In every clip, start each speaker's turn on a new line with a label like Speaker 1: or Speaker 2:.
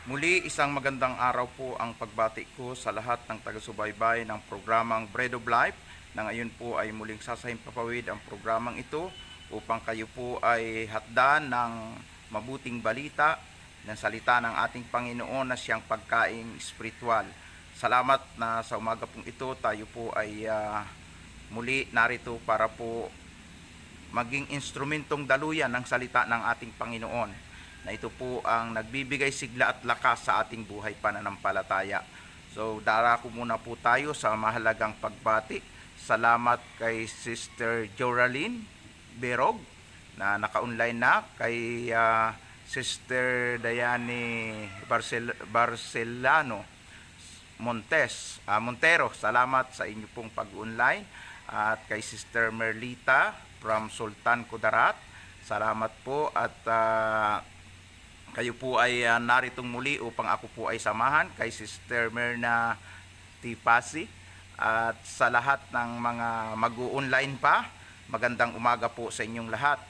Speaker 1: Muli, isang magandang araw po ang pagbati ko sa lahat ng taga-subaybay ng programang Bread of Life na ngayon po ay muling sasahimpapawid ang programang ito upang kayo po ay hatdan ng mabuting balita ng salita ng ating Panginoon na siyang pagkaing espiritual. Salamat na sa umaga pong ito tayo po ay muli narito para po maging instrumentong daluyan ng salita ng ating Panginoon na ito po ang nagbibigay sigla at lakas sa ating buhay pananampalataya. So, darako muna po tayo sa mahalagang pagbati. Salamat kay Sister Joraline Berog na naka-online na, kay Sister Dayani Barcelano Montero. Salamat sa inyo pong pag-online. At kay Sister Merlita from Sultan Kudarat. Salamat po at kayo po ay naritong muli upang ako po ay samahan kay Sister Merna Tipasi at sa lahat ng mga mag-online pa. Magandang umaga po sa inyong lahat.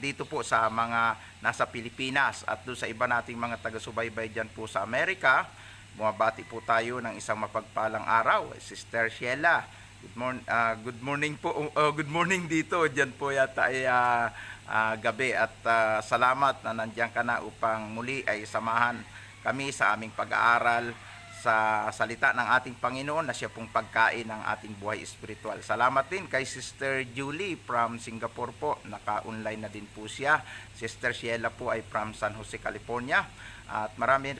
Speaker 1: Dito po sa mga nasa Pilipinas at doon sa iba nating mga taga-subaybay dyan po sa Amerika. Bumabati po tayo ng isang mapagpalang araw. Sister Sheila, good morning po. Good morning dito. Diyan po yata ay gabi at salamat na nandiyan ka na upang muli ay samahan kami sa aming pag-aaral sa salita ng ating Panginoon na siya pong pagkain ng ating buhay espiritual. Salamat din kay Sister Julie from Singapore po. Naka-online na din po siya. Sister Sheila po ay from San Jose, California. At marami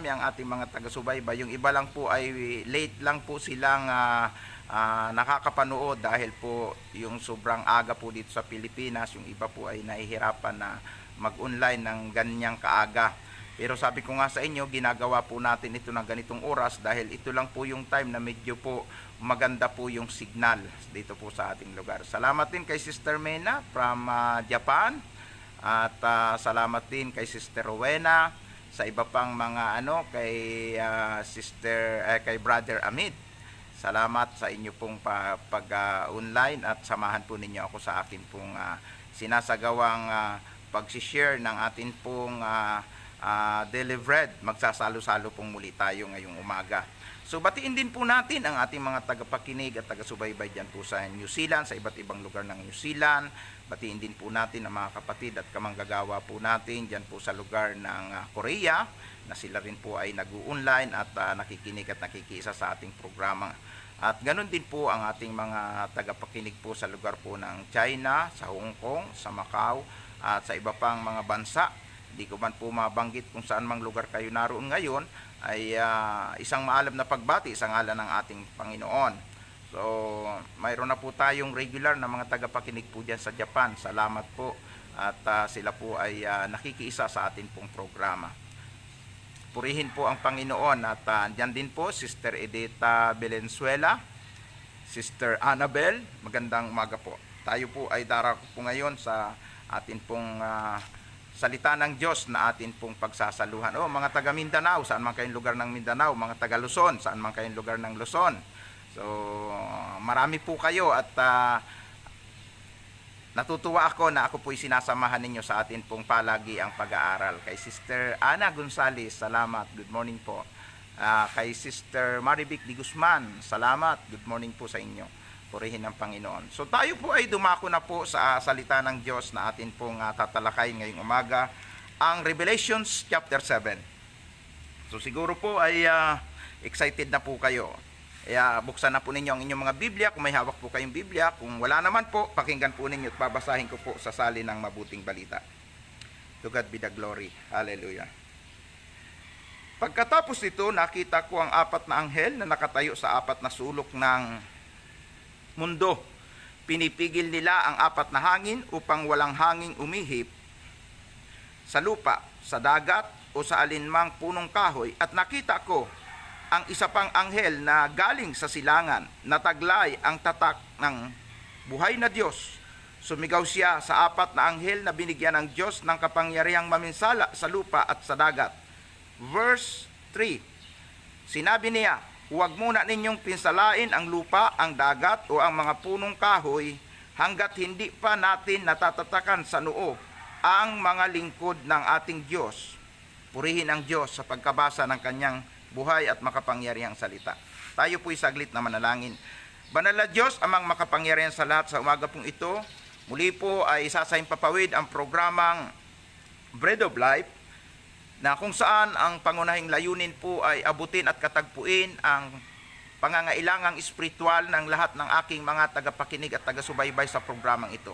Speaker 1: ang ating mga taga-subaybay. Yung iba lang po ay late lang po silang nakakapanood dahil po yung sobrang aga po dito sa Pilipinas. Yung iba po ay nahihirapan na mag-online ng ganyang kaaga. Pero sabi ko nga sa inyo, ginagawa po natin ito ng ganitong oras dahil ito lang po yung time na medyo po maganda po yung signal dito po sa ating lugar. Salamat din kay Sister Mena from Japan at salamat din kay Sister Rowena, sa iba pang mga kay kay Brother Amit. Salamat sa inyo pong pag-online at samahan po ninyo ako sa akin pong sinasagawang pag-share ng atin pong daily bread. Magsasalo-salo pong muli tayo ngayong umaga. So batiin din po natin ang ating mga tagapakinig at taga-subaybay dyan po sa New Zealand, sa iba't ibang lugar ng New Zealand. Batiin din po natin ang mga kapatid at kamanggagawa po natin dyan po sa lugar ng Korea na sila rin po ay nag-online at nakikinig at nakikisa sa ating programa. At ganun din po ang ating mga tagapakinig po sa lugar po ng China, sa Hong Kong, sa Macau at sa iba pang mga bansa. Hindi ko man po mabanggit kung saan mang lugar kayo naroon ngayon, ay isang maalam na pagbati sa ngalan ng ating Panginoon. So, mayroon na po tayong regular na mga tagapakinig po dyan sa Japan. Salamat po at sila po ay nakikiisa sa atin pong programa. Purihin po ang Panginoon at dyan din po Sister Edita Valenzuela, Sister Annabel, magandang umaga po. Tayo po ay darako po ngayon sa atin pong salita ng Diyos na atin pong pagsasaluhan. Mga taga Mindanao, saan man kayong lugar ng Mindanao, mga taga Luzon, saan man kayong lugar ng Luzon. So, marami po kayo at natutuwa ako na ako po'y sinasamahan ninyo sa atin pong palagi ang pag-aaral. Kay Sister Ana Gonzales, salamat, good morning po. Kay Sister Marivic Di Guzman, salamat, good morning po sa inyo. Purihin ng Panginoon. So tayo po ay dumako na po sa salita ng Diyos na atin pong tatalakay ngayong umaga, ang Revelations chapter 7. So siguro po ay excited na po kayo. Kaya buksan na po ninyo ang inyong mga Biblia kung may hawak po kayong Biblia. Kung wala naman po, pakinggan po ninyo at babasahin ko po sa salin ng mabuting balita. To God be the glory. Hallelujah. Pagkatapos nito, nakita ko ang apat na anghel na nakatayo sa apat na sulok ng mundo. Pinipigil nila ang apat na hangin upang walang hanging umihip sa lupa, sa dagat o sa alinmang punong kahoy. At nakita ko ang isa pang anghel na galing sa silangan, nataglay ang tatak ng buhay na Diyos. Sumigaw siya sa apat na anghel na binigyan ng Diyos ng kapangyarihang maminsala sa lupa at sa dagat. Verse 3. Sinabi niya, huwag muna ninyong pinsalain ang lupa, ang dagat o ang mga punong kahoy hanggat hindi pa natin natatatakan sa noo ang mga lingkod ng ating Diyos. purihin ang Diyos sa pagkabasa ng kanyang buhay at makapangyarihang salita. Tayo po'y saglit na manalangin. Banal na Diyos, amang makapangyarihan sa lahat, sa umaga pong ito, muli po ay isasayang papawid ang programang Bread of Life, na kung saan ang pangunahing layunin po ay abutin at katagpuin ang pangangailangang espiritual ng lahat ng aking mga tagapakinig at taga-subaybay sa programang ito.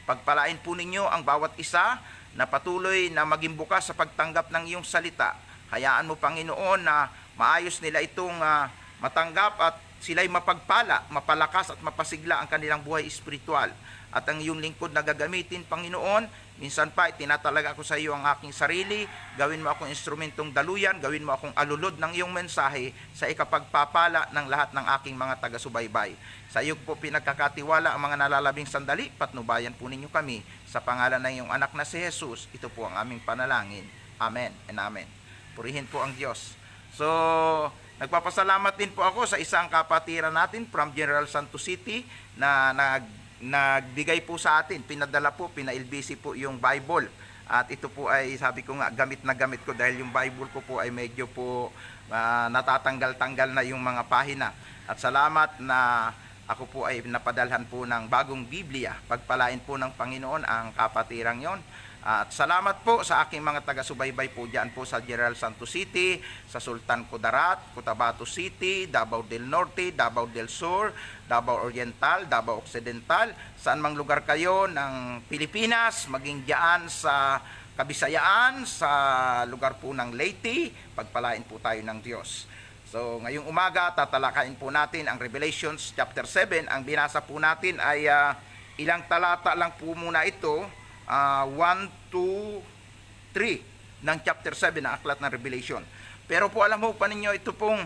Speaker 1: Pagpalain po ninyo ang bawat isa na patuloy na maging bukas sa pagtanggap ng iyong salita. Hayaan mo, Panginoon, na maayos nila itong matanggap at sila'y mapagpala, mapalakas at mapasigla ang kanilang buhay espiritual. At ang iyong lingkod na gagamitin, Panginoon, minsan pa tinatalaga ko sa iyo ang aking sarili, gawin mo akong instrumentong daluyan, gawin mo akong alulod ng iyong mensahe sa ikapagpapala ng lahat ng aking mga taga-subaybay. Sa iyo po pinagkakatiwala ang mga nalalabing sandali, patnubayan po ninyo kami sa pangalan ng iyong anak na si Jesus. Ito po ang aming panalangin. Amen and amen. Purihin po ang Diyos. So, nagpapasalamat din po ako sa isang kapatiran natin from General Santos City na nagbigay po sa atin, pinadala po, pina-LBC po yung Bible. At ito po ay, sabi ko nga, gamit na gamit ko dahil yung Bible ko po ay medyo po natatanggal-tanggal na yung mga pahina. At salamat na ako po ay napadalhan po ng bagong Biblia. Pagpalain po ng Panginoon ang kapatirang yon. At salamat po sa aking mga taga-subaybay po dyan po sa General Santos City, sa Sultan Kudarat, Cotabato City, Davao del Norte, Davao del Sur, Davao Oriental, Davao Occidental, saan mang lugar kayo ng Pilipinas, maging dyan sa Kabisayaan, sa lugar po ng Leyte, pagpalain po tayo ng Diyos. So ngayong umaga, tatalakayin po natin ang Revelations chapter 7. Ang binasa po natin ay ilang talata lang po muna ito, 1, 2, 3 ng chapter 7 ng aklat ng Revelation. Pero po alam mo pa ninyo, ito pong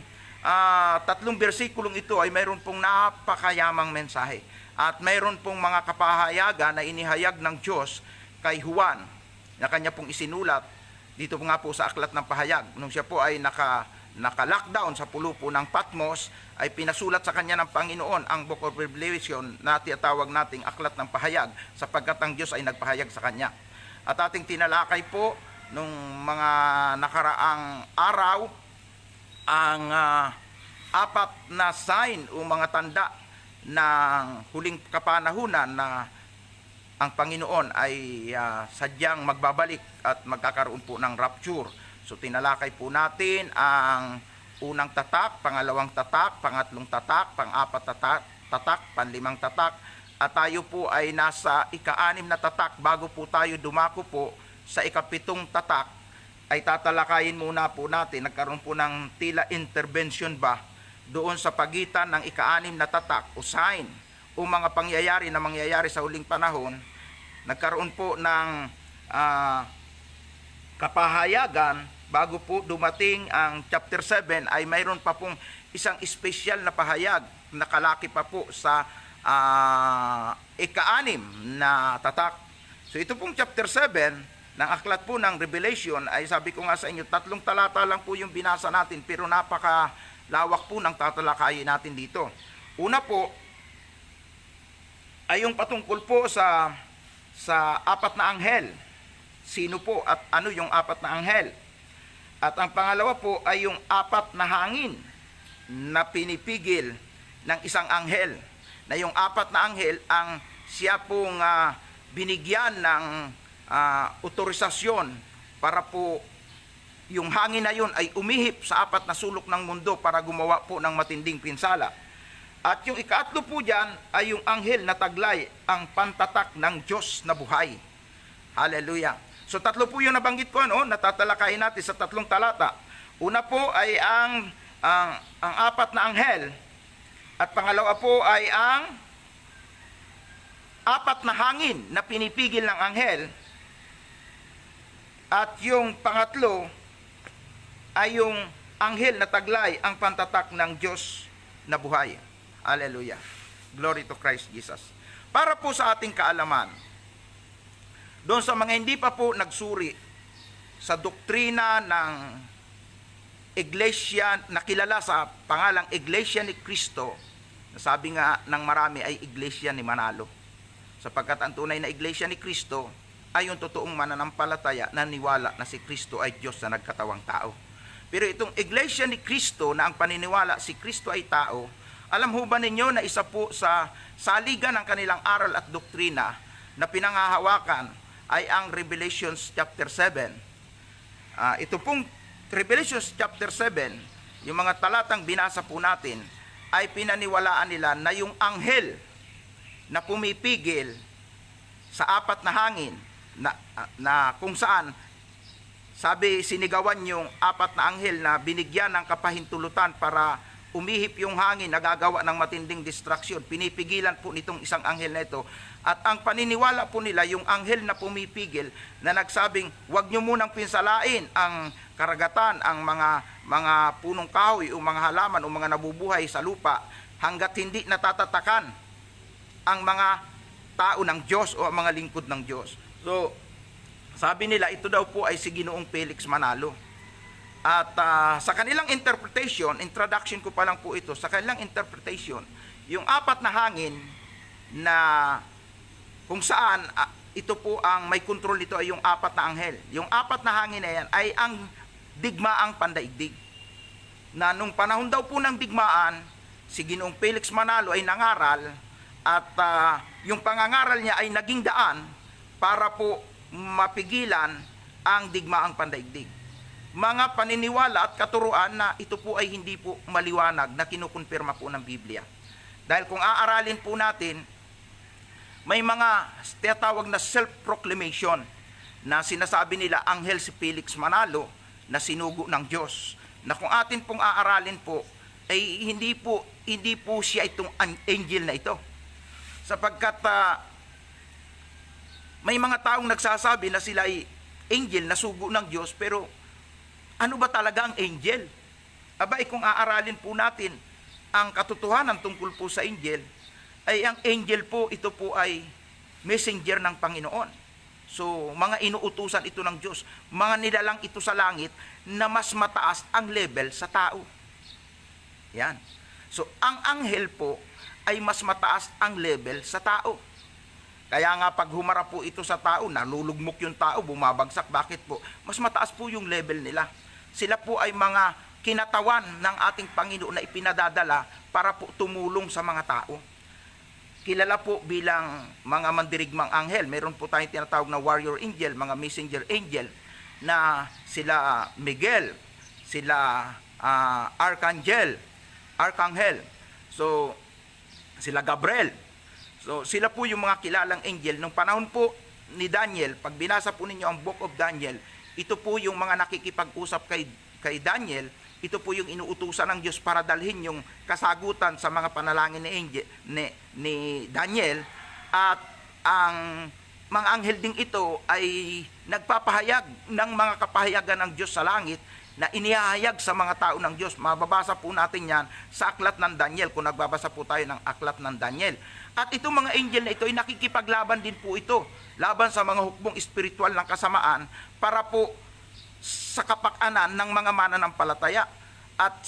Speaker 1: tatlong bersikulong ito ay mayroon pong napakayamang mensahe. At mayroon pong mga kapahayagan na inihayag ng Diyos kay Juan na kanya pong isinulat dito po nga po sa aklat ng pahayag. Nung siya po ay naka-lockdown sa pulo po ng Patmos, ay pinasulat sa kanya ng Panginoon ang Book of Revelation na tinatawag nating aklat ng pahayag, sapagkat ang Diyos ay nagpahayag sa kanya. At ating tinalakay po nung mga nakaraang araw ang apat na sign o mga tanda ng huling kapanahunan na ang Panginoon ay sadyang magbabalik at magkakaroon po ng rapture. So tinalakay po natin ang unang tatak, pangalawang tatak, pangatlong tatak, pang-apat tatak, panlimang tatak, at tayo po ay nasa ika-6 na tatak. Bago po tayo dumako po sa ika-7 tatak, ay tatalakayin muna po natin, nagkaroon po ng tila intervention ba doon sa pagitan ng ika-6 na tatak o sign o mga pangyayari na mangyayari sa huling panahon. Nagkaroon po ng kapahayagan. Bago po dumating ang chapter 7 ay mayroon pa pong isang espesyal na pahayag, nakalaki pa po sa ika-6 na tatak. So ito pong chapter 7 ng aklat po ng Revelation ay sabi ko nga sa inyo, 3 talata lang po yung binasa natin, pero napakalawak po ng tatalakayin natin dito. Una po ay yung patungkol po sa 4 na anghel. Sino po at ano yung 4 na anghel? At ang pangalawa po ay yung 4 na hangin na pinipigil ng isang anghel. Na yung 4 na anghel ang siya pong binigyan ng otorisasyon para po yung hangin na yun ay umihip sa 4 na sulok ng mundo para gumawa po ng matinding pinsala. At yung ika-3 po dyan ay yung anghel na taglay ang pantatak ng Diyos na buhay. Hallelujah. So 3 po yung nabanggit ko, natatalakayin natin sa 3 talata. Una po ay ang 4 na anghel. At pangalawa po ay ang 4 na hangin na pinipigil ng anghel. At yung pangatlo ay yung anghel na taglay ang pantatak ng Diyos na buhay. Hallelujah. Glory to Christ Jesus. Para po sa ating kaalaman, doon sa mga hindi pa po nagsuri sa doktrina ng iglesia na kilala sa pangalang Iglesia ni Cristo, sabi nga ng marami ay Iglesia ni Manalo. Sapagkat ang tunay na Iglesia ni Cristo ay yung totoong mananampalataya na niwala na si Kristo ay Diyos na nagkatawang tao. Pero itong Iglesia ni Kristo na ang paniniwala si Kristo ay tao, alam ho ba ninyo na isa po sa saligan ng kanilang aral at doktrina na pinanghahawakan ay ang Revelations chapter 7. Ito pong Revelations chapter 7, yung mga talatang binasa po natin, ay pinaniwalaan nila na yung anghel na pumipigil sa apat na hangin na kung saan sabi sinigawan yung apat na anghel na binigyan ng kapahintulutan para umihip yung hangin, nagagawa ng matinding distraction. Pinipigilan po nitong isang anghel na ito. At ang paniniwala po nila, yung anghel na pumipigil, na nagsabing, huwag nyo munang pinsalain ang karagatan, ang mga punong kahoy o mga halaman o mga nabubuhay sa lupa hanggat hindi natatatakan ang mga tao ng Diyos o ang mga lingkod ng Diyos. So, sabi nila, ito daw po ay si Ginoong Felix Manalo. At sa kanilang interpretation, introduction ko pa lang po ito, sa kanilang interpretation, yung apat na hangin na kung saan ito po ang may control nito ay yung apat na anghel. Yung apat na hangin na yan ay ang digmaang pandaigdig. Na nung panahon daw po ng digmaan, si Ginoong Felix Manalo ay nangaral at yung pangangaral niya ay naging daan para po mapigilan ang digmaang pandaigdig. Mga paniniwala at katuruan na ito po ay hindi po maliwanag na kinukumpirma po ng Biblia. Dahil kung aaralin po natin, may mga tinatawag na self-proclamation na sinasabi nila anghel si Felix Manalo na sinugo ng Diyos. Na kung atin pong aaralin po, ay hindi po siya itong angel na ito. Sapagkat may mga taong nagsasabi na sila ay angel na sugo ng Diyos, pero ano ba talaga ang angel? Abay, kung aaralin po natin ang katotohanan tungkol po sa angel, ay ang angel po, ito po ay messenger ng Panginoon. So, mga inuutusan ito ng Diyos, mga nilalang ito sa langit na mas mataas ang level sa tao. Yan. So, ang anghel po ay mas mataas ang level sa tao. Kaya nga pag humarap po ito sa tao, nalulugmok yung tao, bumabagsak. Bakit po? Mas mataas po yung level nila. Sila po ay mga kinatawan ng ating Panginoon na ipinadadala para po tumulong sa mga tao. Kilala po bilang mga mandirigmang anghel. Meron po tayong tinatawag na warrior angel, mga messenger angel, na sila Miguel, sila Archangel. So, sila Gabriel. So, sila po yung mga kilalang angel. Nung panahon po ni Daniel, pag binasa po ninyo ang Book of Daniel, ito po yung mga nakikipag-usap kay Daniel, ito po yung inuutusan ng Diyos para dalhin yung kasagutan sa mga panalangin ni Daniel. At ang mga anghel ding ito ay nagpapahayag ng mga kapahayagan ng Diyos sa langit na inihahayag sa mga tao ng Diyos. Mababasa po natin yan sa aklat ng Daniel, kung nagbabasa po tayo ng aklat ng Daniel. At itong mga angel na ito ay nakikipaglaban din po ito, laban sa mga hukbong espiritual ng kasamaan para po sa kapakanan ng mga mananampalataya. At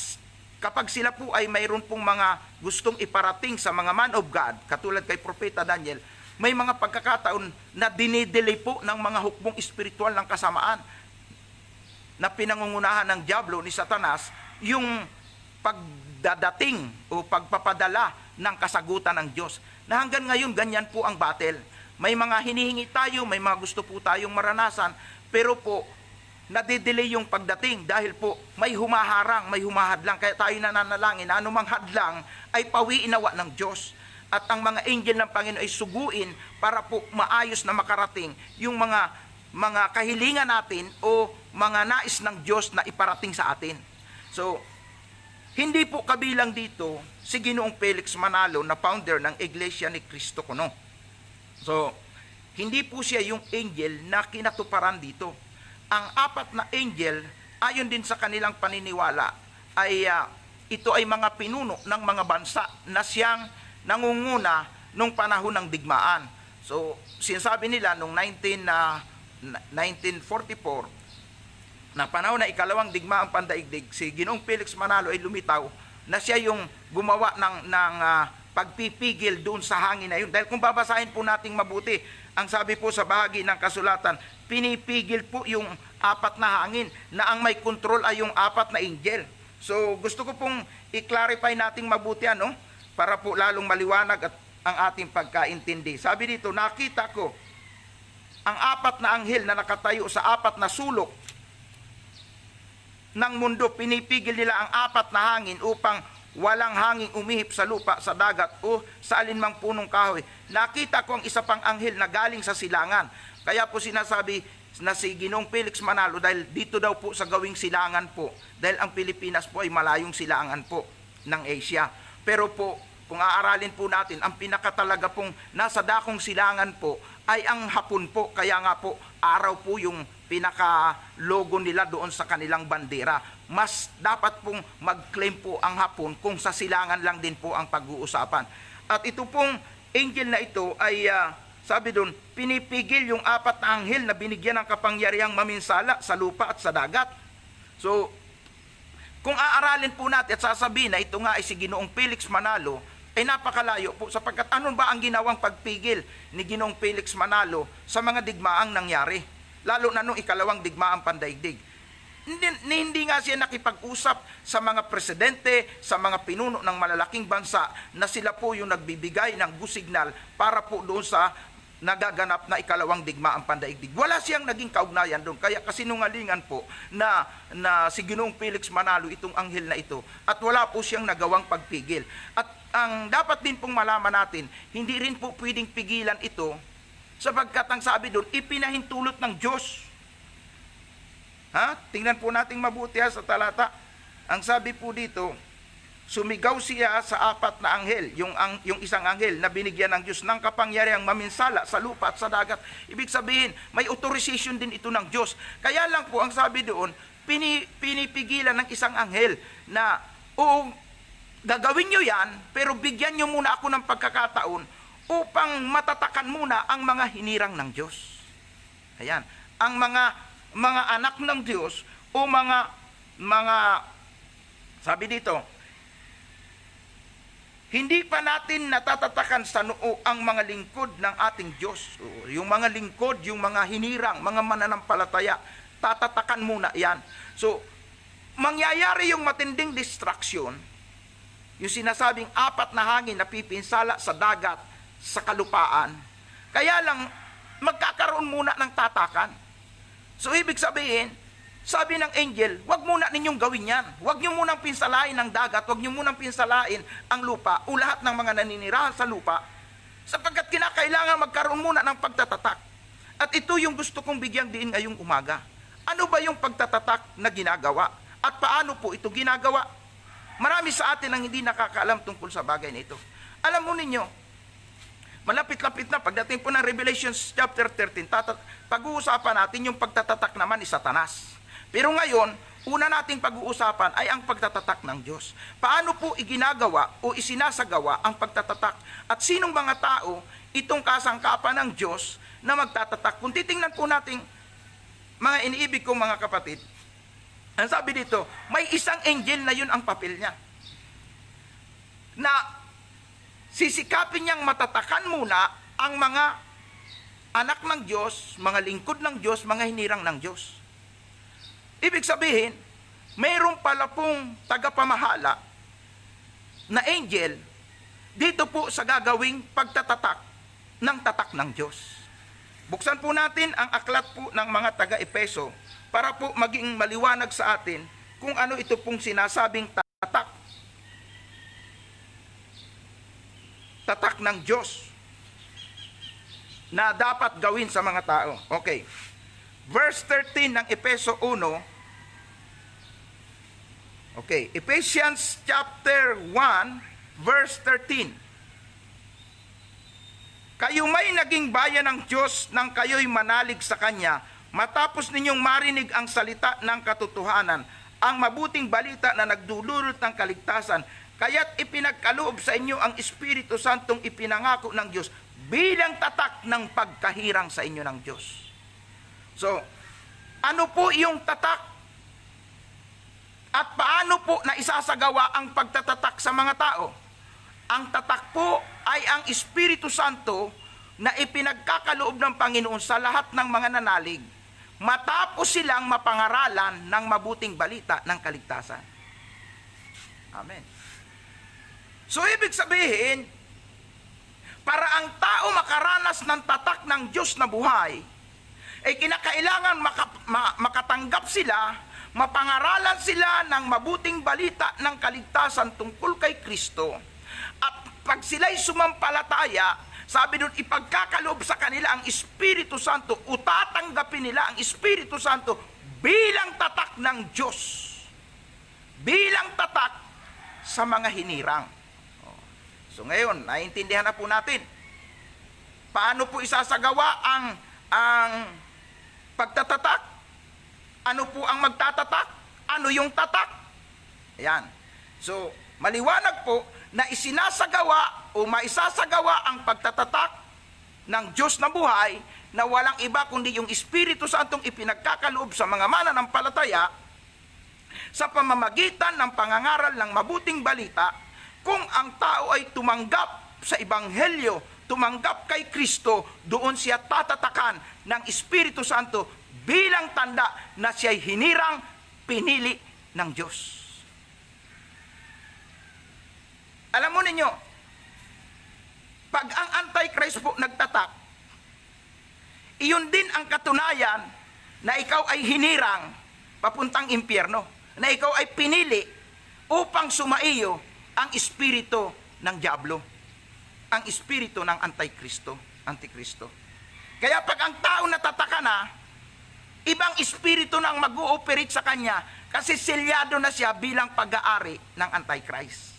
Speaker 1: kapag sila po ay mayroon pong mga gustong iparating sa mga man of God, katulad kay Propeta Daniel, may mga pagkakataon na dinidelay po ng mga hukbong espiritual ng kasamaan na pinangungunahan ng diablo ni Satanas yung pagdadating o pagpapadala ng kasagutan ng Diyos. Na hanggang ngayon, ganyan po ang battle. May mga hinihingi tayo, may mga gusto po tayong maranasan, pero po, nadidelay yung pagdating dahil po may humaharang, may humahadlang. Kaya tayo nananalangin na anumang hadlang ay pawiinawa ng Diyos. At ang mga angel ng Panginoon ay suguin para po maayos na makarating yung mga kahilingan natin o mga nais ng Diyos na iparating sa atin. So, hindi po kabilang dito si Ginoong Felix Manalo na founder ng Iglesia ni Cristo Kuno. So, hindi po siya yung angel na kinatuparan dito. Ang apat na angel, ayon din sa kanilang paniniwala, ay ito ay mga pinuno ng mga bansa na siyang nangunguna nung panahon ng digmaan. So, sinasabi nila nung 1944, na panahon na ikalawang digmaang pandaigdig, si Ginoong Felix Manalo ay lumitaw na siya yung gumawa ng pagpipigil doon sa hangin na yun. Dahil kung babasahin po nating mabuti, ang sabi po sa bahagi ng kasulatan, pinipigil po yung apat na hangin na ang may control ay yung apat na angel. So gusto ko pong i-clarify nating mabuti ano, para po lalong maliwanag at ang ating pagkaintindi. Sabi dito, nakita ko ang apat na anghel na nakatayo sa apat na sulok ng mundo. Pinipigil nila ang apat na hangin upang walang hangin umihip sa lupa, sa dagat o sa alinmang punong kahoy. Nakita ko ang isa pang anghel na galing sa silangan. Kaya po sinasabi na si Ginoong Felix Manalo, dahil dito daw po sa gawing silangan po, dahil ang Pilipinas po ay malayong silangan po ng Asia. Pero po, kung aaralin po natin, ang pinakatalaga pong nasa dakong silangan po ay ang Hapon po. Kaya nga po, araw po yung pinaka-logo nila doon sa kanilang bandera. Mas dapat pong mag-claim po ang Hapon kung sa silangan lang din po ang pag-uusapan. At ito pong angel na ito ay, sabi doon, pinipigil yung apat na anghel na binigyan ng kapangyarihang maminsala sa lupa at sa dagat. So, kung aaralin po natin at sasabihin na ito nga ay si Ginoong Felix Manalo, ay napakalayo po sapagkat ano ba ang ginawang pagpigil ni Ginoong Felix Manalo sa mga digmaang nangyari? Lalo na nung ikalawang digmaang pandaigdig. Hindi nga siya nakipag-usap sa mga presidente, sa mga pinuno ng malalaking bansa na sila po yung nagbibigay ng go signal para po doon sa nagaganap na ikalawang digmaang pandaigdig. Wala siyang naging kaugnayan doon. Kaya kasinungalingan po na si Ginoong Felix Manalo itong anghel na ito at wala po siyang nagawang pagpigil. At ang dapat din pong malaman natin, hindi rin po pwedeng pigilan ito sapagkat ang sabi doon, ipinahintulot ng Diyos. Tingnan po natin mabuti sa talata. Ang sabi po dito, sumigaw siya sa apat na anghel, yung isang anghel na binigyan ng Diyos ng kapangyarihang maminsala sa lupa at sa dagat. Ibig sabihin, may authorization din ito ng Diyos. Kaya lang po ang sabi doon, pinipigilan ng isang anghel na, gagawin nyo yan, pero bigyan nyo muna ako ng pagkakataon upang matatakan muna ang mga hinirang ng Diyos. Ayan, ang mga anak ng Diyos o mga sabi dito, hindi pa natin natatatakan sa noo ang mga lingkod ng ating Diyos. Yung mga lingkod, yung mga hinirang, mga mananampalataya, tatatakan muna yan. So, mangyayari yung matinding distraction, yung sinasabing apat na hangin na pipinsala sa dagat, sa kalupaan. Kaya lang, magkakaroon muna ng tatakan. So, ibig sabihin, sabi ng angel, wag muna ninyong gawin yan. Wag nyo munang pinsalain ang dagat, wag nyo munang pinsalain ang lupa o lahat ng mga naninirahan sa lupa sapagkat kinakailangan magkaroon muna ng pagtatatak. At ito yung gusto kong bigyang diin ngayong umaga. Ano ba yung pagtatatak na ginagawa? At paano po ito ginagawa? Marami sa atin ang hindi nakakaalam tungkol sa bagay na ito. Alam mo ninyo, malapit-lapit na, pagdating po ng Revelation chapter 13, pag-uusapan natin yung pagtatatak naman ni Satanas. Pero ngayon, una nating pag-uusapan ay ang pagtatatak ng Diyos. Paano po iginagawa o isinasagawa ang pagtatatak? At sinong mga tao itong kasangkapan ng Diyos na magtatatak? Kung titingnan po natin, mga iniibig kong mga kapatid, ang sabi dito, may isang angel na yun ang papel niya. Na sisikapin niyang matatakan muna ang mga anak ng Diyos, mga lingkod ng Diyos, mga hinirang ng Diyos. Ibig sabihin, mayroon pala pong tagapamahala na angel dito po sa gagawing pagtatatak ng tatak ng Diyos. Buksan po natin ang aklat po ng mga taga-Epeso para po maging maliwanag sa atin kung ano ito pong sinasabing tatak. Tatak ng Diyos na dapat gawin sa mga tao. Okay. Verse 13 ng Epeso 1. Okay. Ephesians chapter 1, verse 13. Kayo may naging bayan ng Diyos nang kayo'y manalig sa Kanya, matapos ninyong marinig ang salita ng katotohanan, ang mabuting balita na nagdudulot ng kaligtasan, kaya't ipinagkaloob sa inyo ang Espiritu Santong ipinangako ng Diyos bilang tatak ng pagkahirang sa inyo ng Diyos. So, ano po yung tatak? At paano po na isasagawa ang pagtatatak sa mga tao? Ang tatak po ay ang Espiritu Santo na ipinagkakaloob ng Panginoon sa lahat ng mga nanalig matapos silang mapangaralan ng mabuting balita ng kaligtasan. Amen. So ibig sabihin, para ang tao makaranas ng tatak ng Diyos na buhay, ay kinakailangan makatanggap sila, mapangaralan sila ng mabuting balita ng kaligtasan tungkol kay Kristo. At pag sila'y sumampalataya, sabi doon, ipagkakaloob sa kanila ang Espiritu Santo, o tatanggapin nila ang Espiritu Santo bilang tatak ng Diyos. Bilang tatak sa mga hinirang. So ngayon, naiintindihan na po natin, paano po isasagawa ang pagtatatak? Ano po ang magtatatak? Ano yung tatak? Ayan. So, maliwanag po na isinasagawa o maisasagawa ang pagtatatak ng Diyos na buhay na walang iba kundi yung Espiritu Santong ipinagkakaloob sa mga mananampalataya sa pamamagitan ng pangangaral ng mabuting balita. Kung ang tao ay tumanggap sa Ebanghelyo, tumanggap kay Kristo, doon siya tatatakan ng Espiritu Santo bilang tanda na siya'y hinirang, pinili ng Diyos. Alam mo ninyo, pag ang Antichrist po nagtatak, iyon din ang katunayan na ikaw ay hinirang papuntang impyerno, na ikaw ay pinili upang sumaiyo ang espiritu ng diablo, ang espiritu ng Antikristo. Kaya pag ang tao natataka na, ibang espiritu nang mag-ooperate sa kanya kasi selyado na siya bilang pag-aari ng Antichrist.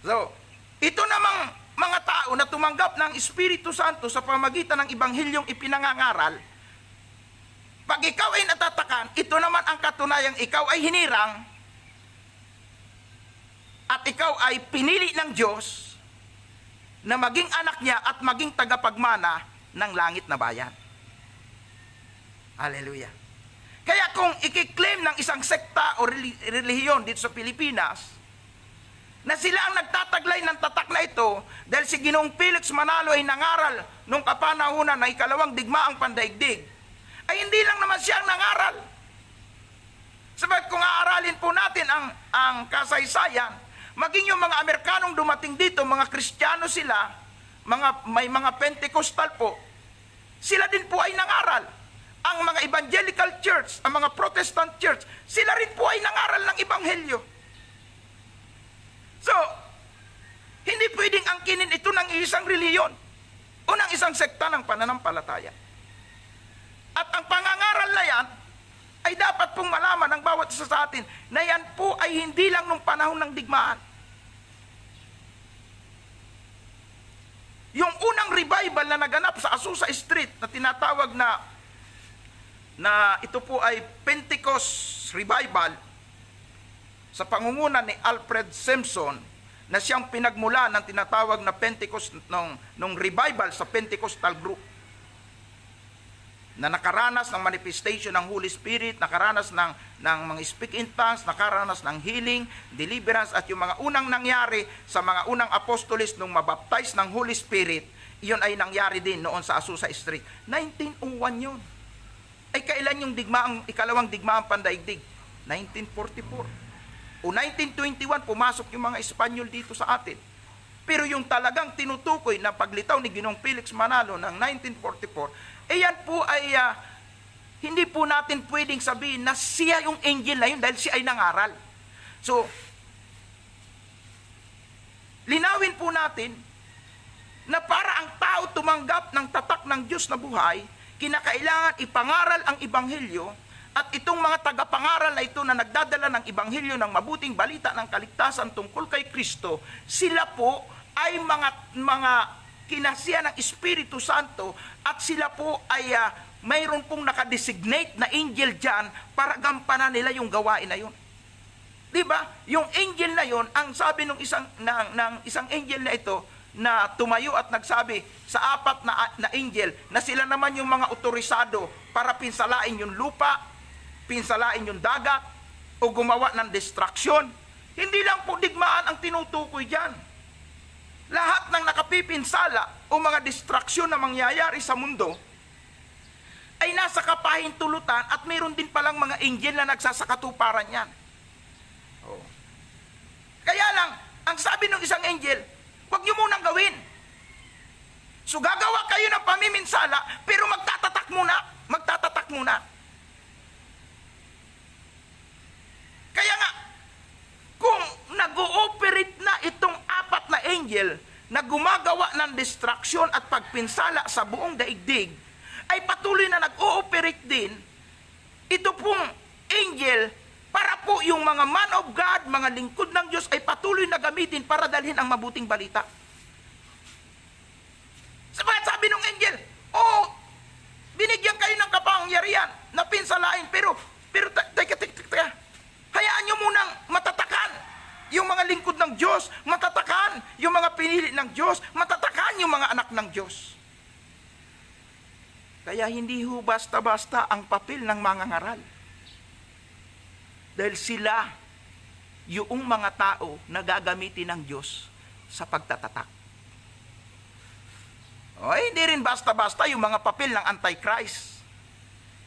Speaker 1: So, ito namang mga tao na tumanggap ng Espiritu Santo sa pamamagitan ng Ebanghelyong ipinangangaral, pag ikaw ay natatakan, ito naman ang katunayang ikaw ay hinirang at ikaw ay pinili ng Diyos na maging anak niya at maging tagapagmana ng langit na bayan. Hallelujah. Kaya kung ikiklaim ng isang sekta o relihiyon dito sa Pilipinas na sila ang nagtataglay ng tatak na ito dahil si Ginoong Felix Manalo ay nangaral nung kapanahunan ng ikalawang digmaang pandaigdig, ay hindi lang naman siya ang nangaral. Sabagat kung aaralin po natin ang kasaysayan, maging yung mga Amerikanong dumating dito, mga Kristiyano sila, may mga Pentecostal po, sila din po ay nangaral. Ang mga Evangelical Church, ang mga Protestant Church, sila rin po ay nangaral ng Ebanghelyo. So, hindi pwedeng angkinin ito ng isang reliyon o ng isang sekta ng pananampalataya. At ang pangangaral na yan, ay dapat pong malaman ng bawat isa sa atin na yan po ay hindi lang nung panahon ng digmaan. Yung unang revival na naganap sa Azusa Street na tinatawag na ito po ay Pentecost Revival sa pangunguna ni Alfred Simpson, na siyang pinagmula ng tinatawag na Pentecost nung revival sa Pentecostal group, na nakaranas ng manifestation ng Holy Spirit, nakaranas ng mga speak in tongues, nakaranas ng healing, deliverance, at yung mga unang nangyari sa mga unang apostolis nung mabaptize ng Holy Spirit, iyon ay nangyari din noon sa Azusa Street. 1901 yun. Ay kailan yung ikalawang digmaang pandaigdig? 1944. O 1921, pumasok yung mga Espanyol dito sa atin. Pero yung talagang tinutukoy na paglitaw ni Ginoong Felix Manalo ng 1944, yan po ay hindi po natin pwedeng sabihin na siya yung angel na yun dahil siya ay nangaral. So, linawin po natin na para ang tao tumanggap ng tatak ng Diyos na buhay, kinakailangan ipangaral ang Ebanghelyo, at itong mga tagapangaral na ito na nagdadala ng Ebanghelyo ng mabuting balita ng kaligtasan tungkol kay Kristo, sila po ay mga kinasiya ng Espiritu Santo, at sila po ay mayroon pong nakadesignate na angel dyan para gampanan nila yung gawain na yun. Diba? Yung angel na yun, ang sabi ng isang angel na ito na tumayo at nagsabi sa apat na angel na sila naman yung mga otorisado para pinsalain yung lupa, pinsalain yung dagat, o gumawa ng distraction, Hindi lang po digmaan ang tinutukoy dyan. Lahat ng nakapipinsala o mga distraksyon na mangyayari sa mundo ay nasa kapahintulutan at mayroon din palang mga angel na nagsasakatuparan yan. Oh. Kaya lang, ang sabi ng isang angel, huwag nyo munang gawin. So gagawa kayo ng pamiminsala, pero magtatatak muna. Magtatatak muna. Kaya nga, kung nag-ooperate na itong apat na angel na gumagawa ng distraksyon at pagpinsala sa buong daigdig, ay patuloy na nag-ooperate din ito pong angel para po yung mga man of God, mga lingkod ng Diyos ay patuloy na gamitin para dalhin ang mabuting balita. Sabi ng angel, binigyan kayo ng kapangyarihan na pinsalain, pero teka, hayaan nyo munang matatakan yung mga lingkod ng Diyos, matatakan yung mga pinili ng Diyos, matatakan yung mga anak ng Diyos. Kaya hindi ho basta-basta ang papel ng mga ngaral. Dahil sila, yung mga tao na gagamitin ng Diyos sa pagtatatak. Hindi rin basta-basta yung mga papel ng Antichrist.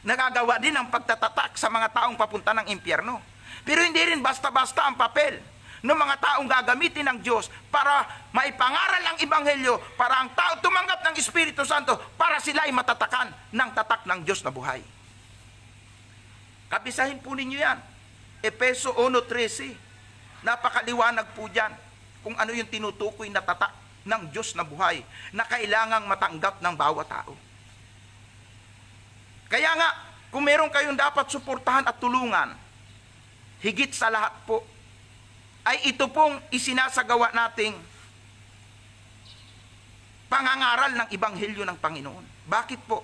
Speaker 1: Nagagawa din ang pagtatatak sa mga taong papunta ng impyerno. Pero hindi rin basta-basta ang papel ng mga taong gagamitin ng Diyos para maipangaral ang Ebanghelyo, para ang tao tumanggap ng Espiritu Santo, para sila ay matatakan ng tatak ng Diyos na buhay. Kabisahin po ninyo yan. Efeso 1:13. Napakaliwanag po dyan kung ano yung tinutukoy na tatak ng Diyos na buhay na kailangang matanggap ng bawat tao. Kaya nga, kung meron kayong dapat suportahan at tulungan, higit sa lahat po, ay ito pong isinasagawa nating pangangaral ng Ebanghelyo ng Panginoon. Bakit po?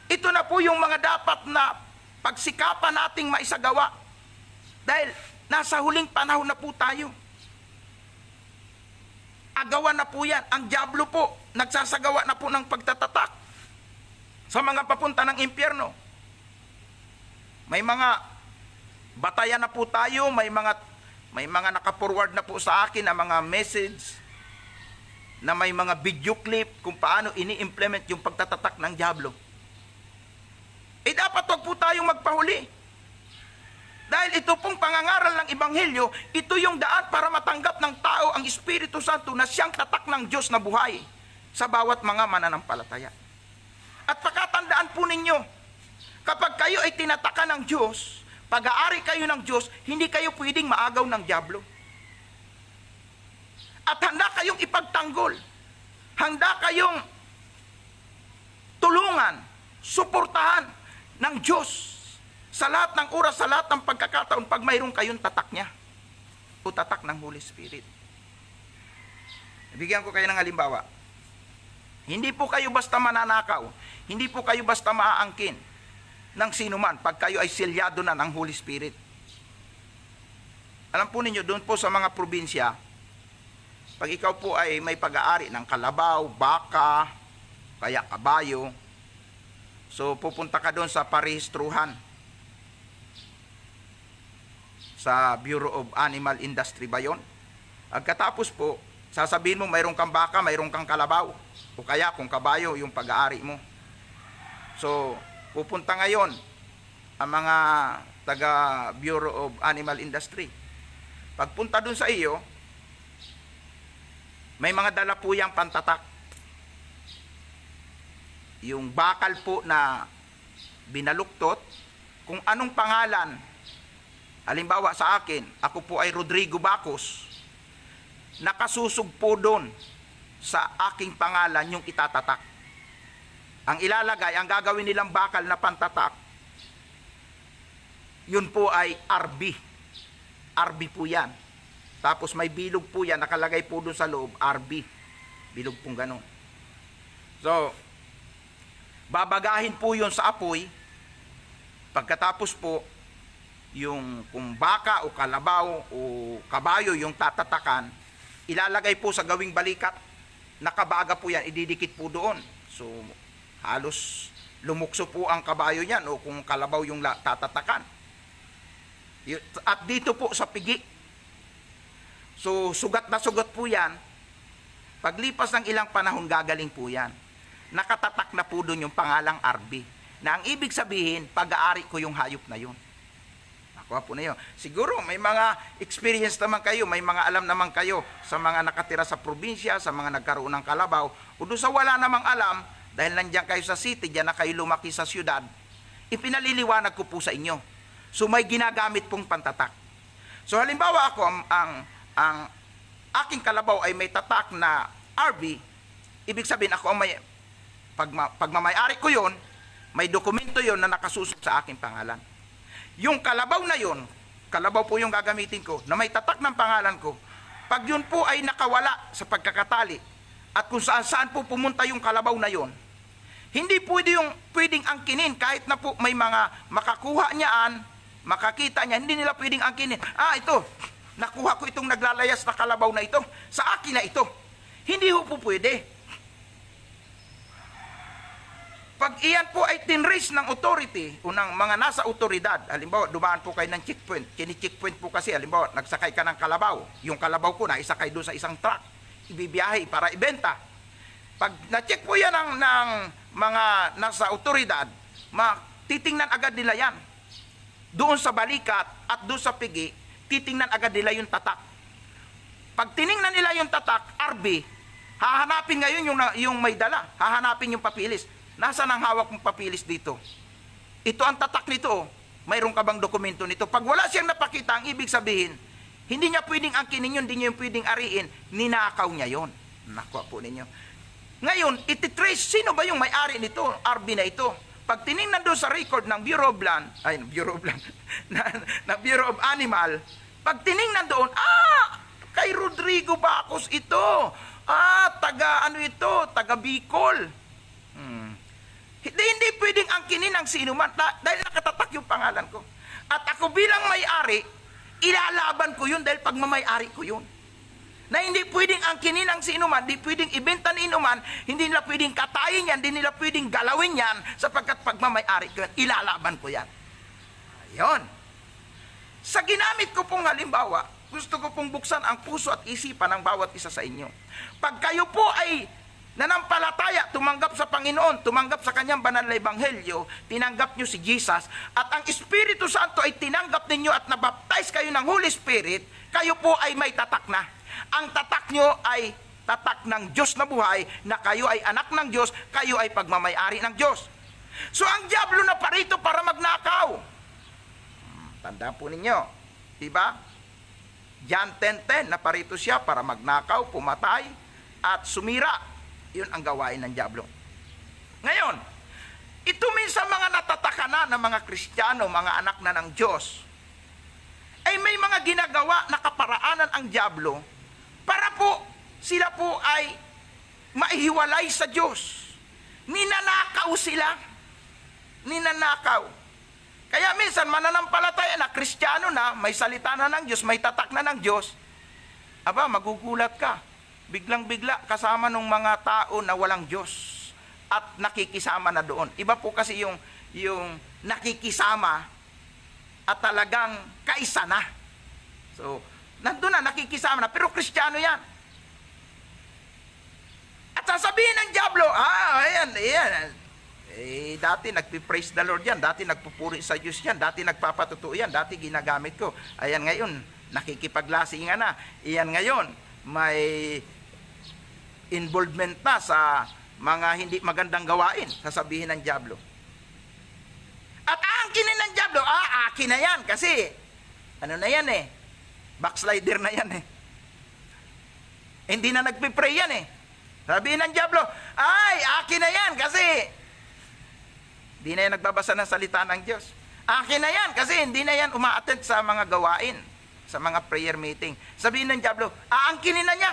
Speaker 1: Ito na po yung mga dapat na pagsikapan nating maisagawa. Dahil nasa huling panahon na po tayo. Agawan na po yan. Ang dyablo po, nagsasagawa na po ng pagtatatak sa mga papunta ng impyerno. May mga batayan na po tayo, may mga naka-forward na po sa akin na mga message na may mga video clip kung paano ini-implement yung pagtatatak ng dyablo. Dapat wag po tayong magpahuli. Dahil ito pong pangangaral ng Ebanghelyo, ito yung daan para matanggap ng tao ang Espiritu Santo na siyang tatak ng Diyos na buhay sa bawat mga mananampalataya. At pakatandaan po ninyo, kapag kayo ay tinatakan ng Diyos, pag-aari kayo ng Diyos, hindi kayo pwedeng maagaw ng dyablo. At handa kayong ipagtanggol, handa kayong tulungan, suportahan ng Diyos sa lahat ng oras, sa lahat ng pagkakataon pag mayroon kayong tatak niya o tatak ng Holy Spirit. Bigyan ko kayo ng halimbawa. Hindi po kayo basta mananakaw, hindi po kayo basta maaangkin ng sinuman pag kayo ay selyado na ng Holy Spirit. Alam po ninyo, doon po sa mga probinsya, pag ikaw po ay may pag-aari ng kalabaw, baka, kaya kabayo, so pupunta ka doon sa parehistruhan sa Bureau of Animal Industry ba yun? Pagkatapos po, sasabihin mo mayroon kang baka, mayroon kang kalabaw, o kaya kung kabayo yung pag-aari mo. So, pupunta ngayon ang mga taga Bureau of Animal Industry. Pagpunta dun sa iyo, may mga dala po yung pantatak. Yung bakal po na binaluktot, kung anong pangalan. Halimbawa sa akin, ako po ay Rodrigo Bacos. Nakasusog po doon sa aking pangalan yung itatatak. Ang ilalagay, ang gagawin nilang bakal na pantatak, yun po ay RB. RB po yan. Tapos may bilog po yan, nakalagay po doon sa loob, RB. Bilog pong ganun. So, babagahin po yun sa apoy. Pagkatapos po, yung kung baka o kalabaw o kabayo yung tatatakan, ilalagay po sa gawing balikat. Nakabaga po yan, ididikit po doon. So, halos lumukso po ang kabayo yan o kung kalabaw yung tatatakan. At dito po sa pigi. So, sugat na sugat po yan. Paglipas ng ilang panahon, gagaling po yan. Nakatatak na po doon yung pangalang RB. Na ang ibig sabihin, pag-aari ko yung hayop na yun. Nakuha po na yun. Siguro, may mga experience naman kayo, may mga alam naman kayo sa mga nakatira sa probinsya, sa mga nagkaroon ng kalabaw, o doon sa wala namang alam, dahil nandiyan kayo sa city, diyan na kayo lumaki sa syudad, ipinaliliwanag ko po sa inyo. So, may ginagamit pong pantatak. So, halimbawa ako, ang aking kalabaw ay may tatak na RB, ibig sabihin ako ang may, pagmamayari ko yon, may dokumento yon na nakasusot sa aking pangalan. Yung kalabaw na yon, kalabaw po yung gagamitin ko, na may tatak ng pangalan ko, pag yun po ay nakawala sa pagkakatali, at kung saan po pumunta yung kalabaw na yon, hindi pwedeng angkinin kahit na po may mga makakuha niyaan, makakita niya, hindi nila pwedeng angkinin. Ito, nakuha ko itong naglalayas na kalabaw na ito, sa akin na ito. Hindi po pwede. Pag iyan po ay tinrace ng authority o ng mga nasa otoridad, halimbawa, dumaan po kayo ng checkpoint, kini-checkpoint po kasi, halimbawa, nagsakay ka ng kalabaw, yung kalabaw ko na isakay doon sa isang truck, ibibiyahe para ibenta. Pag na-check po yan ng mga nasa otoridad, titingnan agad nila yan. Doon sa balikat at doon sa pigi, titingnan agad nila yung tatak. Pag tiningnan nila yung tatak, RB, hahanapin ngayon yung may dala, hahanapin yung papilis. Nasaan ang hawak mong papilis dito? Ito ang tatak nito. Mayroon ka bang dokumento nito? Pag wala siyang napakita, ang ibig sabihin, hindi niya pwedeng angkinin yun, hindi niya pwedeng ariin, ninakaw niya yun. Nakuha po ninyo. Ngayon, ititrace, sino ba yung may-ari nito, RB na ito? Pag tinignan doon sa record ng Bureau of Land, na Bureau of Animal, pag tinignan doon, kay Rodrigo Bacos ito. Taga Bicol. Hindi pwedeng angkinin ng sino man dahil nakatatak yung pangalan ko. At ako bilang may-ari, ilalaban ko yun dahil pagmamay-ari ko yun. Na hindi pwedeng angkinin ng sino man, hindi pwedeng ibenta ni inuman, hindi nila pwedeng katayin yan, hindi nila pwedeng galawin yan, sapagkat pagmamay-ari ko yan, ilalaban ko yan. Ayun. Sa ginamit ko pong halimbawa, gusto ko pong buksan ang puso at isipan ng bawat isa sa inyo. Pag kayo po ay nanampalataya, tumanggap sa Panginoon, tumanggap sa kanyang banal na ebanghelyo, tinanggap nyo si Jesus, at ang Espiritu Santo ay tinanggap ninyo at nabaptize kayo ng Holy Spirit, kayo po ay may tatak na. Ang tatak nyo ay tatak ng Diyos na buhay, na kayo ay anak ng Diyos, kayo ay pagmamayari ng Diyos. So ang diablo na parito para magnakaw. Tandaan po ninyo, diba? John 10:10, na parito siya para magnakaw, pumatay, at sumira. Yun ang gawain ng diablo. Ngayon, ito minsan mga natataka na ng mga Kristiyano, mga anak na ng Diyos, ay may mga ginagawa na kaparaanan ang diablo para po sila po ay maihiwalay sa Diyos. Ninanakaw sila. Ninanakaw. Kaya minsan mananampalataya na, Kristiyano na, may salita na ng Diyos, may tatak na ng Diyos, magugulat ka. Biglang-bigla kasama ng mga tao na walang Diyos at nakikisama na doon. Iba po kasi yung nakikisama at talagang kaisa na. So, nandun na, nakikisama na, pero Kristiyano yan. At sasabihin ng diablo, ayan, dati nagpipraise the Lord yan, dati nagpupuri sa Diyos yan, dati nagpapatutuo yan, dati ginagamit ko. Ayan ngayon, nakikipaglasingan na. Ayan ngayon, may involvement na sa mga hindi magandang gawain, sasabihin ng diablo. At aangkinin ng diablo, akin na yan, kasi, na yan backslider na yan hindi na nagpipray yan Sabihin ng diablo, akin na yan, kasi, hindi na yan nagbabasa ng salita ng Diyos. Akin na yan, kasi hindi na yan umaattend sa mga gawain, sa mga prayer meeting. Sabihin ng diablo, aangkinin na niya.